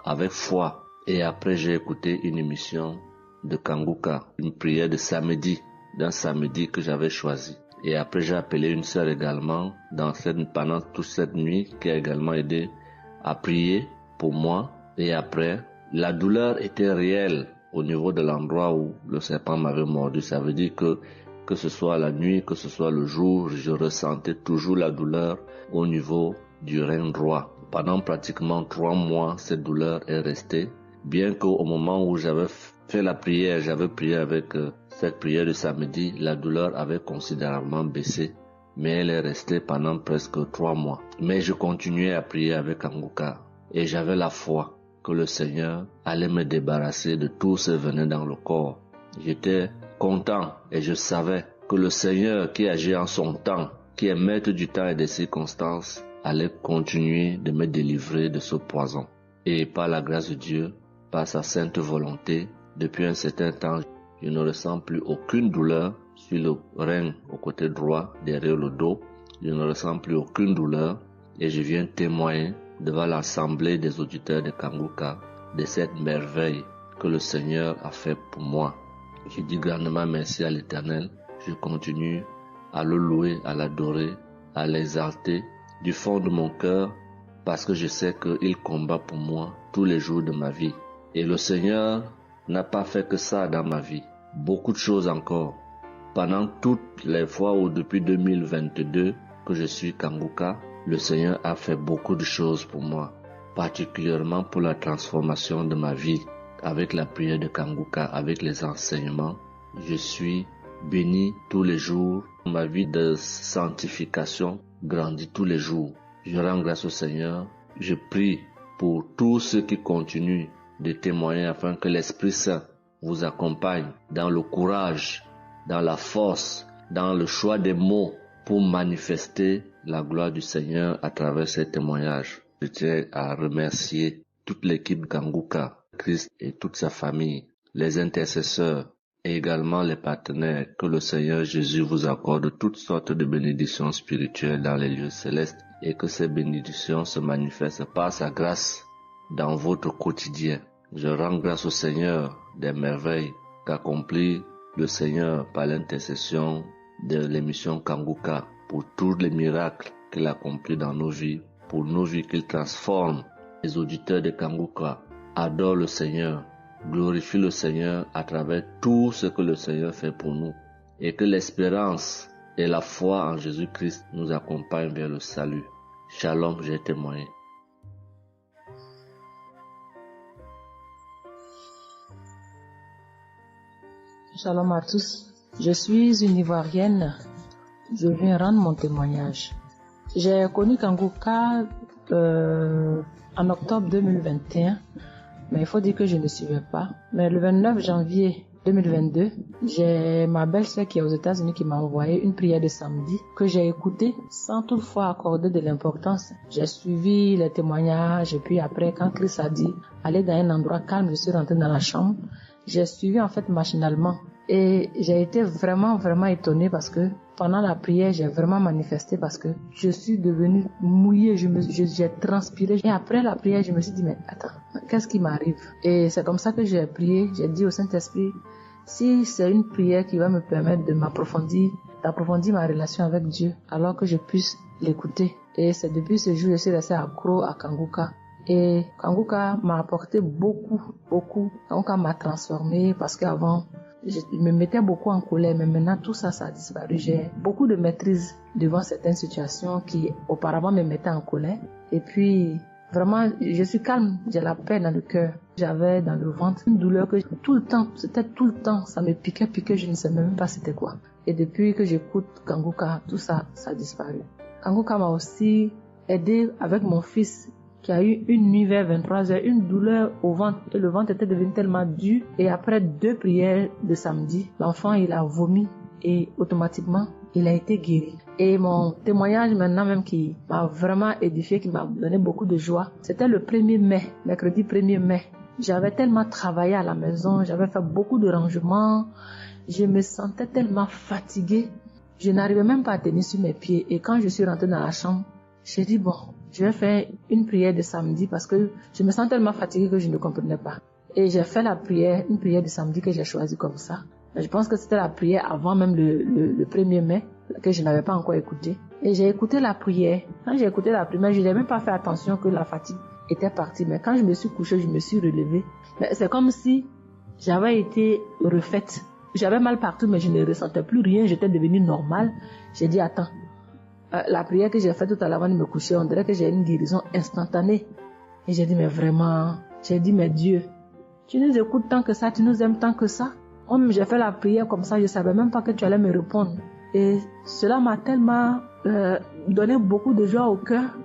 avec foi. Et après, j'ai écouté une émission de Kanguka, une prière de samedi, d'un samedi que j'avais choisi. Et après, j'ai appelé une sœur également pendant toute cette nuit qui a également aidé à prier pour moi. Et après, la douleur était réelle au niveau de l'endroit où le serpent m'avait mordu. Ça veut dire que ce soit la nuit, que ce soit le jour, je ressentais toujours la douleur au niveau du rein droit. Pendant pratiquement 3 mois, cette douleur est restée. Bien qu'au moment où j'avais fait la prière, j'avais prié avec cette prière de samedi, la douleur avait considérablement baissé. Mais elle est restée pendant presque 3 mois. Mais je continuais à prier avec Kanguka. Et j'avais la foi que le Seigneur allait me débarrasser de tout ce venin dans le corps. J'étais content et je savais que le Seigneur qui agit en son temps, qui est maître du temps et des circonstances, allait continuer de me délivrer de ce poison. Et par la grâce de Dieu, par sa sainte volonté, depuis un certain temps, je ne ressens plus aucune douleur sur le rein au côté droit, derrière le dos. Je ne ressens plus aucune douleur et je viens témoigner devant l'assemblée des auditeurs de Kanguka de cette merveille que le Seigneur a fait pour moi. Je dis grandement merci à l'Éternel. Je continue à le louer, à l'adorer, à l'exalter du fond de mon cœur parce que je sais qu'il combat pour moi tous les jours de ma vie. Et le Seigneur n'a pas fait que ça dans ma vie. Beaucoup de choses encore. Pendant toutes les fois où depuis 2022 que je suis Kanguka, le Seigneur a fait beaucoup de choses pour moi, particulièrement pour la transformation de ma vie. Avec la prière de Kanguka, avec les enseignements, je suis béni tous les jours. Ma vie de sanctification grandit tous les jours. Je rends grâce au Seigneur. Je prie pour tous ceux qui continuent de témoigner afin que l'Esprit Saint vous accompagne dans le courage, dans la force, dans le choix des mots pour manifester la gloire du Seigneur à travers ces témoignages. Je tiens à remercier toute l'équipe Kanguka, Christ et toute sa famille, les intercesseurs et également les partenaires. Que le Seigneur Jésus vous accorde toutes sortes de bénédictions spirituelles dans les lieux célestes et que ces bénédictions se manifestent par sa grâce dans votre quotidien. Je rends grâce au Seigneur des merveilles qu'accomplit le Seigneur par l'intercession de l'émission Kanguka pour tous les miracles qu'il accomplit dans nos vies, pour nos vies qu'il transforme. Les auditeurs de Kanguka adorent le Seigneur, glorifient le Seigneur à travers tout ce que le Seigneur fait pour nous et que l'espérance et la foi en Jésus-Christ nous accompagnent vers le salut. Shalom, j'ai témoigné. Shalom à tous. Je suis une Ivoirienne. Je viens rendre mon témoignage. J'ai connu Kanguka en octobre 2021, mais il faut dire que je ne suivais pas. Mais le 29 janvier 2022, j'ai ma belle-sœur qui est aux États-Unis qui m'a envoyé une prière de samedi que j'ai écoutée sans toutefois accorder de l'importance. J'ai suivi les témoignages et puis après, quand Christ a dit aller dans un endroit calme, je suis rentrée dans la chambre. J'ai suivi en fait machinalement et j'ai été vraiment étonnée parce que pendant la prière, j'ai vraiment manifesté parce que je suis devenue mouillée, j'ai transpiré. Et après la prière, je me suis dit, mais attends, qu'est-ce qui m'arrive? Et c'est comme ça que j'ai prié, j'ai dit au Saint-Esprit, si c'est une prière qui va me permettre d'approfondir ma relation avec Dieu, alors que je puisse l'écouter. Et c'est depuis ce jour que je suis restée accro à Kanguka. Et Kanguka m'a apporté beaucoup. Kanguka m'a transformée parce qu'avant, je me mettais beaucoup en colère, mais maintenant tout ça a disparu. J'ai beaucoup de maîtrise devant certaines situations qui auparavant me mettaient en colère. Et puis, vraiment, je suis calme, j'ai la paix dans le cœur. J'avais dans le ventre une douleur que tout le temps, ça me piquait, je ne sais même pas c'était quoi. Et depuis que j'écoute Kanguka, tout ça a disparu. Kanguka m'a aussi aidé avec mon fils qui a eu une nuit vers 23h, une douleur au ventre et le ventre était devenu tellement dur et après 2 prières de samedi, l'enfant il a vomi et automatiquement il a été guéri. Et mon témoignage maintenant même qui m'a vraiment édifié, qui m'a donné beaucoup de joie, c'était le 1er mai, mercredi 1er mai. J'avais tellement travaillé à la maison, j'avais fait beaucoup de rangements, je me sentais tellement fatiguée, je n'arrivais même pas à tenir sur mes pieds et quand je suis rentrée dans la chambre, j'ai dit bon, je vais faire une prière de samedi parce que je me sens tellement fatiguée que je ne comprenais pas. Et j'ai fait une prière de samedi que j'ai choisie comme ça. Mais je pense que c'était la prière avant même le 1er mai que je n'avais pas encore écouté. Et j'ai écouté la prière. Quand j'ai écouté la prière, je n'ai même pas fait attention que la fatigue était partie. Mais quand je me suis couchée, je me suis relevée. Mais c'est comme si j'avais été refaite. J'avais mal partout, mais je ne ressentais plus rien. J'étais devenue normale. J'ai dit, attends. La prière que j'ai faite tout à l'heure avant de me coucher, on dirait que j'ai une guérison instantanée. Et j'ai dit, mais vraiment, mais Dieu, tu nous écoutes tant que ça, tu nous aimes tant que ça. J'ai fait la prière comme ça, je ne savais même pas que tu allais me répondre. Et cela m'a tellement donné beaucoup de joie au cœur.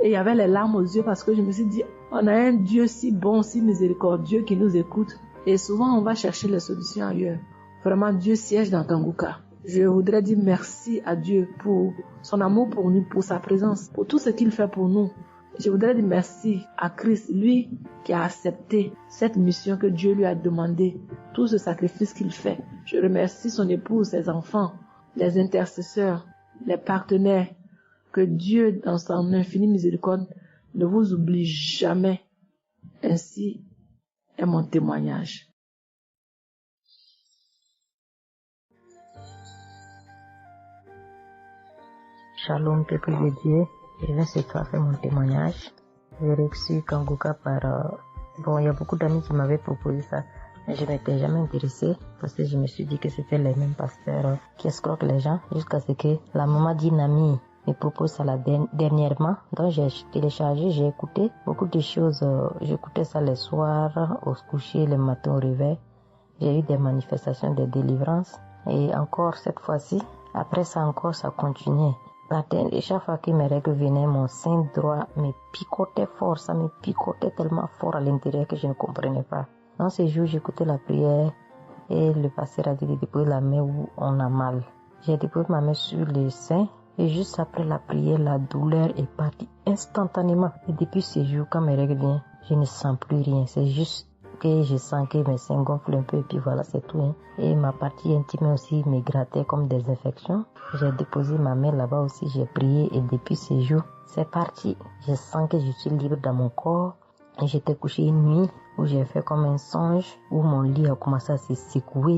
Et il y avait les larmes aux yeux parce que je me suis dit, On a un Dieu si bon, si miséricordieux qui nous écoute. Et souvent, on va chercher les solutions ailleurs. Vraiment, Dieu siège dans Kanguka. Je voudrais dire merci à Dieu pour son amour pour nous, pour sa présence, pour tout ce qu'il fait pour nous. Je voudrais dire merci à Christ, lui qui a accepté cette mission que Dieu lui a demandé, tout ce sacrifice qu'il fait. Je remercie son épouse, ses enfants, les intercesseurs, les partenaires. Que Dieu, dans son infinie miséricorde, ne vous oublie jamais. Ainsi est mon témoignage. Shalom, peuple de Dieu. Je viens ce soir faire mon témoignage. J'ai reçu Kanguka par... il y a beaucoup d'amis qui m'avaient proposé ça. Mais je m'étais jamais intéressée parce que je me suis dit que c'était les mêmes pasteurs qui escroquent les gens jusqu'à ce que la maman d'une amie me propose ça dernièrement. Donc j'ai téléchargé, j'ai écouté beaucoup de choses. J'écoutais ça les soirs, au coucher, le matin au réveil. J'ai eu des manifestations de délivrance. Et encore cette fois-ci, après ça encore, ça continuait. Et chaque fois que mes règles venaient, mon sein droit me picotait fort. Ça me picotait tellement fort à l'intérieur que je ne comprenais pas. Dans ces jours, j'écoutais la prière et le pasteur a dit de déposer la main où on a mal. J'ai déposé ma main sur le sein et juste après la prière, la douleur est partie instantanément. Et depuis ces jours, quand mes règles viennent, je ne sens plus rien. C'est juste que je sens que mes seins gonflent un peu et puis voilà, c'est tout. Et ma partie intime aussi me grattait comme des infections. J'ai déposé ma main là-bas aussi, j'ai prié et depuis ces jours, c'est parti. Je sens que je suis libre dans mon corps. Et j'étais couché une nuit où j'ai fait comme un songe, où mon lit a commencé à se secouer.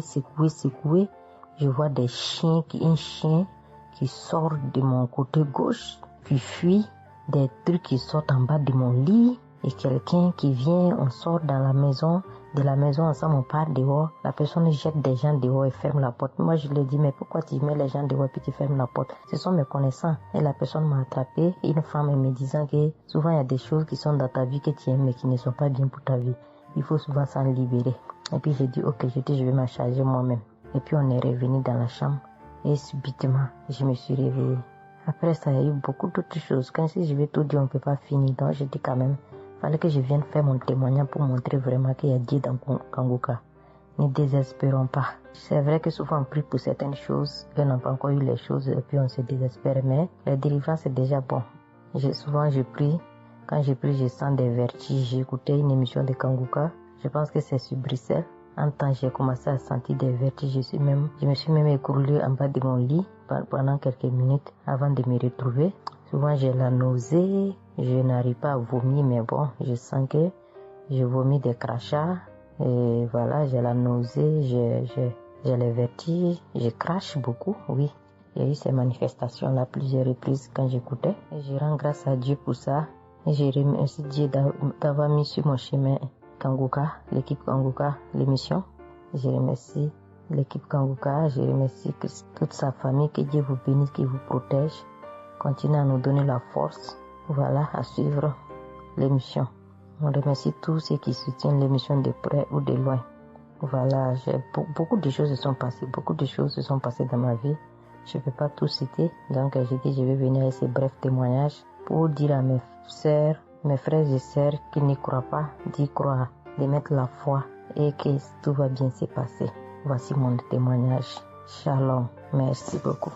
Je vois un chien qui sort de mon côté gauche, qui fuit, des trucs qui sortent en bas de mon lit. Et quelqu'un qui vient, on sort dans la maison, de la maison ensemble, on part dehors, la personne jette des gens dehors et ferme la porte. Moi je lui ai dit, mais pourquoi tu mets les gens dehors et puis tu fermes la porte? Ce sont mes connaissants. Et la personne m'a attrapé, une femme me disant que souvent il y a des choses qui sont dans ta vie que tu aimes mais qui ne sont pas bien pour ta vie. Il faut souvent s'en libérer. Et puis j'ai dit, ok, je vais m'en charger moi-même. Et puis on est revenu dans la chambre et subitement, je me suis réveillée. Après ça, il y a eu beaucoup d'autres choses. Quand si je vais tout dire, on ne peut pas finir. Donc j'ai dit quand même, fallait que je vienne faire mon témoignage pour montrer vraiment qu'il y a Dieu dans Kanguka. Ne désespérons pas. C'est vrai que souvent on prie pour certaines choses, et on n'a pas encore eu les choses, et puis on se désespère, mais la délivrance c'est déjà bon. Souvent je prie, quand je prie je sens des vertiges. J'ai écouté une émission de Kanguka, je pense que c'est sur Bruxelles. En temps j'ai commencé à sentir des vertiges, je me suis même écroulée en bas de mon lit pendant quelques minutes avant de me retrouver. Souvent j'ai la nausée, je n'arrive pas à vomir, mais bon, je sens que je vomis des crachats. Et voilà, j'ai la nausée, j'ai les vertiges, je crache beaucoup, oui. Il y a eu ces manifestations-là plusieurs reprises quand j'écoutais. Et je rends grâce à Dieu pour ça. Et je remercie Dieu d'avoir mis sur mon chemin Kanguka, l'équipe Kanguka, l'émission. Je remercie l'équipe Kanguka, je remercie toute sa famille, que Dieu vous bénisse, qu'il vous protège. Continuez à nous donner la force, voilà, à suivre l'émission. On remercie tous ceux qui soutiennent l'émission de près ou de loin. Voilà, beaucoup de choses se sont passées dans ma vie. Je ne peux pas tout citer, donc j'ai dit je vais venir avec ces brefs témoignages pour dire à mes sœurs, mes frères et sœurs qui n'y croient pas, d'y croire, de mettre la foi et que tout va bien se passer. Voici mon témoignage. Shalom, merci beaucoup.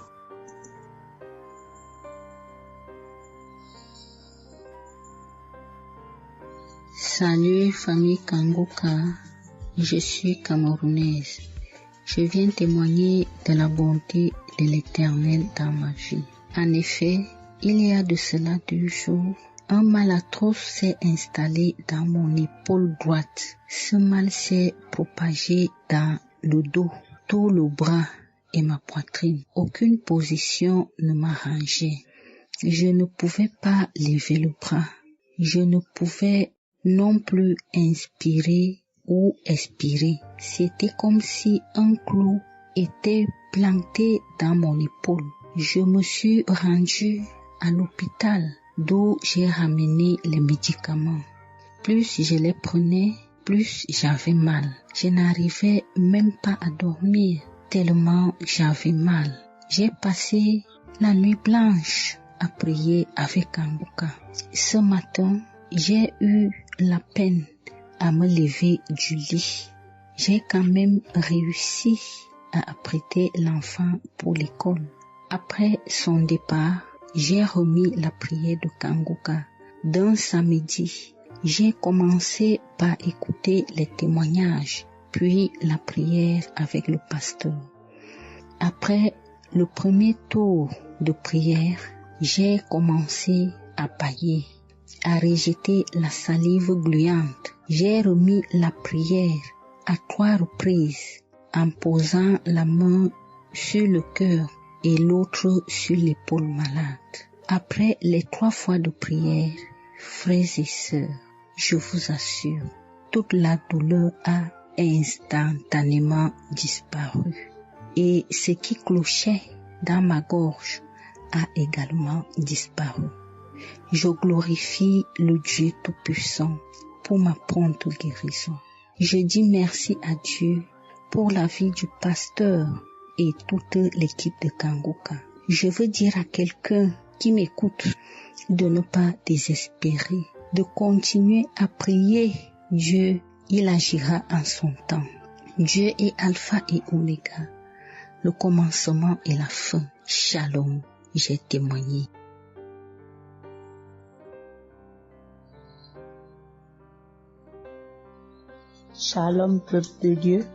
Salut famille Kanguka, je suis camerounaise. Je viens témoigner de la bonté de l'Éternel dans ma vie. En effet, il y a de cela 2 jours, un mal atroce s'est installé dans mon épaule droite. Ce mal s'est propagé dans le dos, tout le bras et ma poitrine. Aucune position ne m'arrangeait. Je ne pouvais pas lever le bras. Je ne pouvais non plus inspirer ou expirer. C'était comme si un clou était planté dans mon épaule. Je me suis rendue à l'hôpital d'où j'ai ramené les médicaments. Plus je les prenais, plus j'avais mal. Je n'arrivais même pas à dormir tellement j'avais mal. J'ai passé la nuit blanche à prier avec Kanguka. Ce matin, j'ai eu la peine à me lever du lit. J'ai quand même réussi à apprêter l'enfant pour l'école. Après son départ, j'ai remis la prière de Kanguka. D'un samedi, j'ai commencé par écouter les témoignages, puis la prière avec le pasteur. Après le premier tour de prière, j'ai commencé à bâiller, à rejeter la salive gluante. J'ai remis la prière à 3 reprises en posant la main sur le cœur et l'autre sur l'épaule malade. Après les 3 fois de prière, frères et sœurs, je vous assure, toute la douleur a instantanément disparu et ce qui clochait dans ma gorge a également disparu. Je glorifie le Dieu Tout-Puissant pour ma prompte guérison. Je dis merci à Dieu pour la vie du pasteur et toute l'équipe de Kanguka. Je veux dire à quelqu'un qui m'écoute de ne pas désespérer, de continuer à prier. Dieu, il agira en son temps. Dieu est Alpha et Oméga, le commencement et la fin. Shalom, j'ai témoigné. Shalom, peuple de Dieu.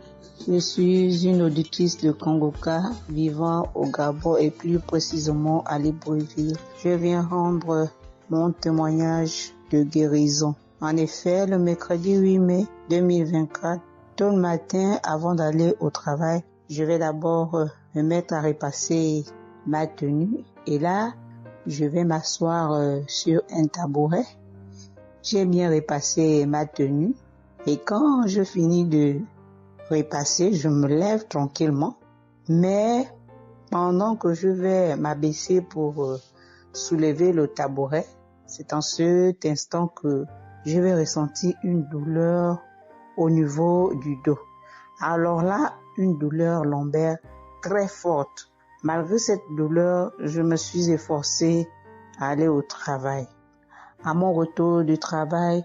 Je suis une auditrice de Kanguka vivant au Gabon et plus précisément à Libreville. Je viens rendre mon témoignage de guérison. En effet, le mercredi 8 mai 2024, tôt le matin avant d'aller au travail, je vais d'abord me mettre à repasser ma tenue et là, je vais m'asseoir sur un tabouret. J'ai bien repassé ma tenue et quand je finis de repasser, je me lève tranquillement. Mais pendant que je vais m'abaisser pour soulever le tabouret, c'est en cet instant que je vais ressentir une douleur au niveau du dos. Alors là, une douleur lombaire très forte. Malgré cette douleur, je me suis efforcée à aller au travail. À mon retour du travail,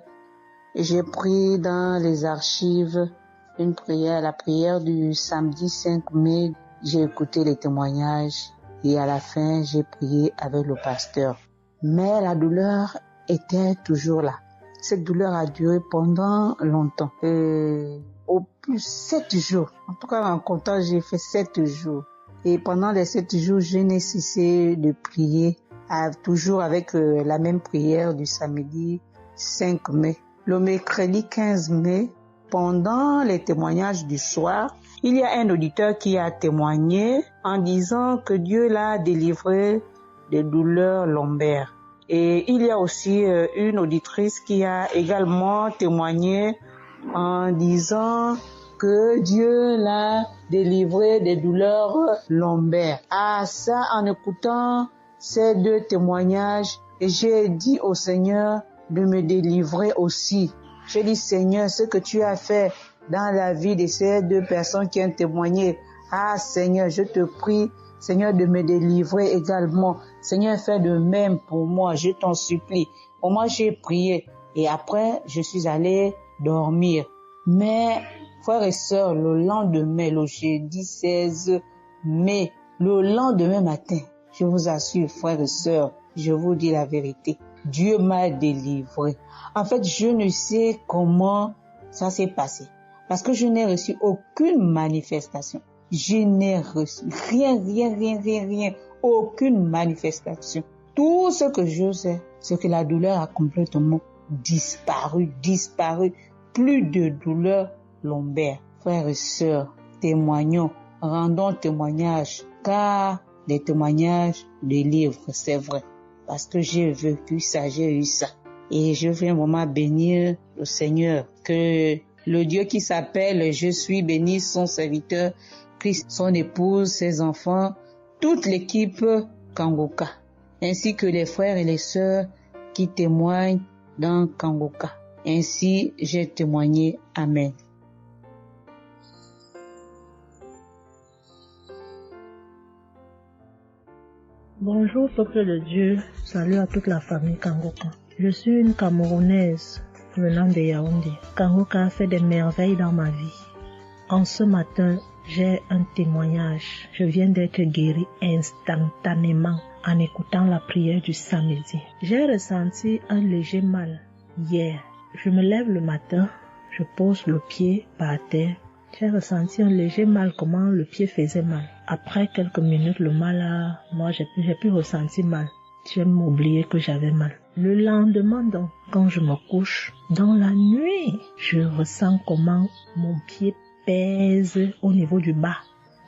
j'ai pris dans les archives une prière, la prière du samedi 5 mai. J'ai écouté les témoignages et à la fin, j'ai prié avec le pasteur. Mais la douleur était toujours là. Cette douleur a duré pendant longtemps. Au plus 7 jours. En tout cas, en comptant, j'ai fait 7 jours. Et pendant les 7 jours, je n'ai cessé de prier, toujours avec la même prière du samedi 5 mai. Le mercredi 15 mai, pendant les témoignages du soir, il y a un auditeur qui a témoigné en disant que Dieu l'a délivré des douleurs lombaires. Et il y a aussi une auditrice qui a également témoigné en disant que Dieu l'a délivré des douleurs lombaires. À ça, en écoutant ces 2 témoignages, j'ai dit au Seigneur de me délivrer aussi. J'ai dit, Seigneur, ce que tu as fait dans la vie de ces 2 personnes qui ont témoigné, Seigneur, je te prie, Seigneur, de me délivrer également. Seigneur, fais de même pour moi, je t'en supplie. Pour moi, j'ai prié et après, je suis allé dormir. Mais, frères et sœurs, le lendemain, le jeudi 16 mai, le lendemain matin, je vous assure, frères et sœurs, je vous dis la vérité, Dieu m'a délivré. En fait, je ne sais comment ça s'est passé. Parce que je n'ai reçu aucune manifestation. Je n'ai reçu rien, aucune manifestation. Tout ce que je sais, c'est que la douleur a complètement disparu. Plus de douleur lombaire. Frères et sœurs, témoignons, rendons témoignage, car les témoignages délivrent, c'est vrai. Parce que j'ai vécu ça, j'ai eu ça. Et je viens vraiment bénir le Seigneur, que le Dieu qui s'appelle Je suis béni, son serviteur, Christ, son épouse, ses enfants, toute l'équipe Kanguka, ainsi que les frères et les sœurs qui témoignent dans Kanguka. Ainsi, j'ai témoigné. Amen. Bonjour peuple de Dieu, salut à toute la famille Kanguka. Je suis une Camerounaise venant de Yaoundé. Kanguka a fait des merveilles dans ma vie. En ce matin, j'ai un témoignage. Je viens d'être guéri instantanément en écoutant la prière du samedi. J'ai ressenti un léger mal hier. Je me lève le matin, je pose le pied par terre. J'ai ressenti un léger mal, comment le pied faisait mal. Après quelques minutes, le mal j'ai pu ressentir mal. J'ai oublié que j'avais mal. Le lendemain donc, quand je me couche, dans la nuit, je ressens comment mon pied pèse au niveau du bas,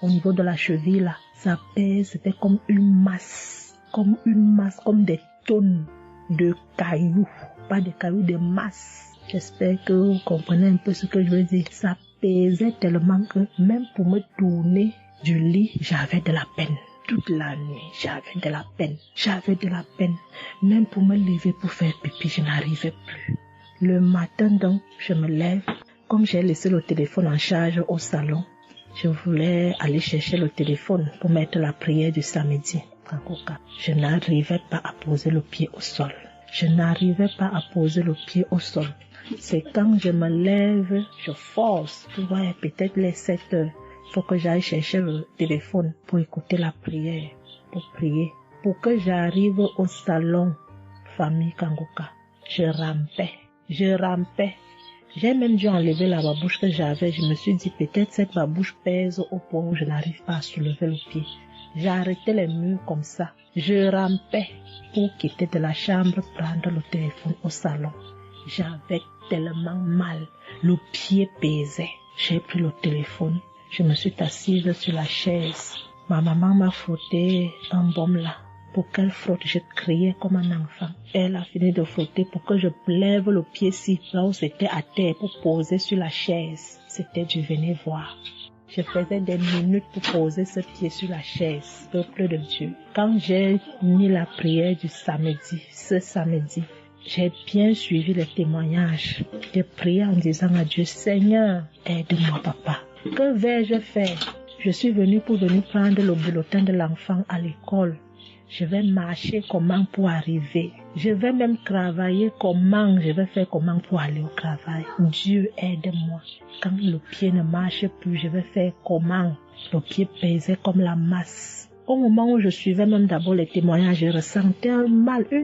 au niveau de la cheville là. Ça pèse, c'était comme une masse, comme des tonnes de cailloux. Pas de cailloux, de masse. J'espère que vous comprenez un peu ce que je veux dire. Ça pesait tellement que même pour me tourner du lit, j'avais de la peine. Toute la nuit, j'avais de la peine. Même pour me lever pour faire pipi, je n'arrivais plus. Le matin donc, je me lève. Comme j'ai laissé le téléphone en charge au salon, je voulais aller chercher le téléphone pour mettre la prière du samedi. Je n'arrivais pas à poser le pied au sol. C'est quand je me lève, je force. Tu vois, peut-être les 7 heures. Il faut que j'aille chercher le téléphone pour écouter la prière, pour prier. Pour que j'arrive au salon, famille Kanguka, je rampais. J'ai même dû enlever la babouche que j'avais. Je me suis dit, peut-être cette babouche pèse au point où je n'arrive pas à soulever le pied. J'ai arrêté les murs comme ça. Je rampais pour quitter de la chambre, prendre le téléphone au salon. J'avais tellement mal. Le pied pesait. J'ai pris le téléphone. Je me suis assise sur la chaise. Ma maman m'a frotté un baume là. Pour qu'elle frotte, je criais comme un enfant. Elle a fini de frotter pour que je lève le pied-ci, là où c'était à terre, pour poser sur la chaise. C'était du venez voir. Je faisais des minutes pour poser ce pied sur la chaise, peuple de Dieu. Quand j'ai mis la prière du samedi, ce samedi, j'ai bien suivi les témoignages. J'ai prié en disant à Dieu, Seigneur, aide-moi papa. Que vais-je faire? Je suis venue pour prendre le bulletin de l'enfant à l'école. Je vais marcher comment pour arriver. Je vais même travailler comment. Je vais faire comment pour aller au travail. Dieu aide-moi. Quand le pied ne marche plus, je vais faire comment? Le pied pesait comme la masse. Au moment où je suivais même d'abord les témoignages, je ressentais un mal,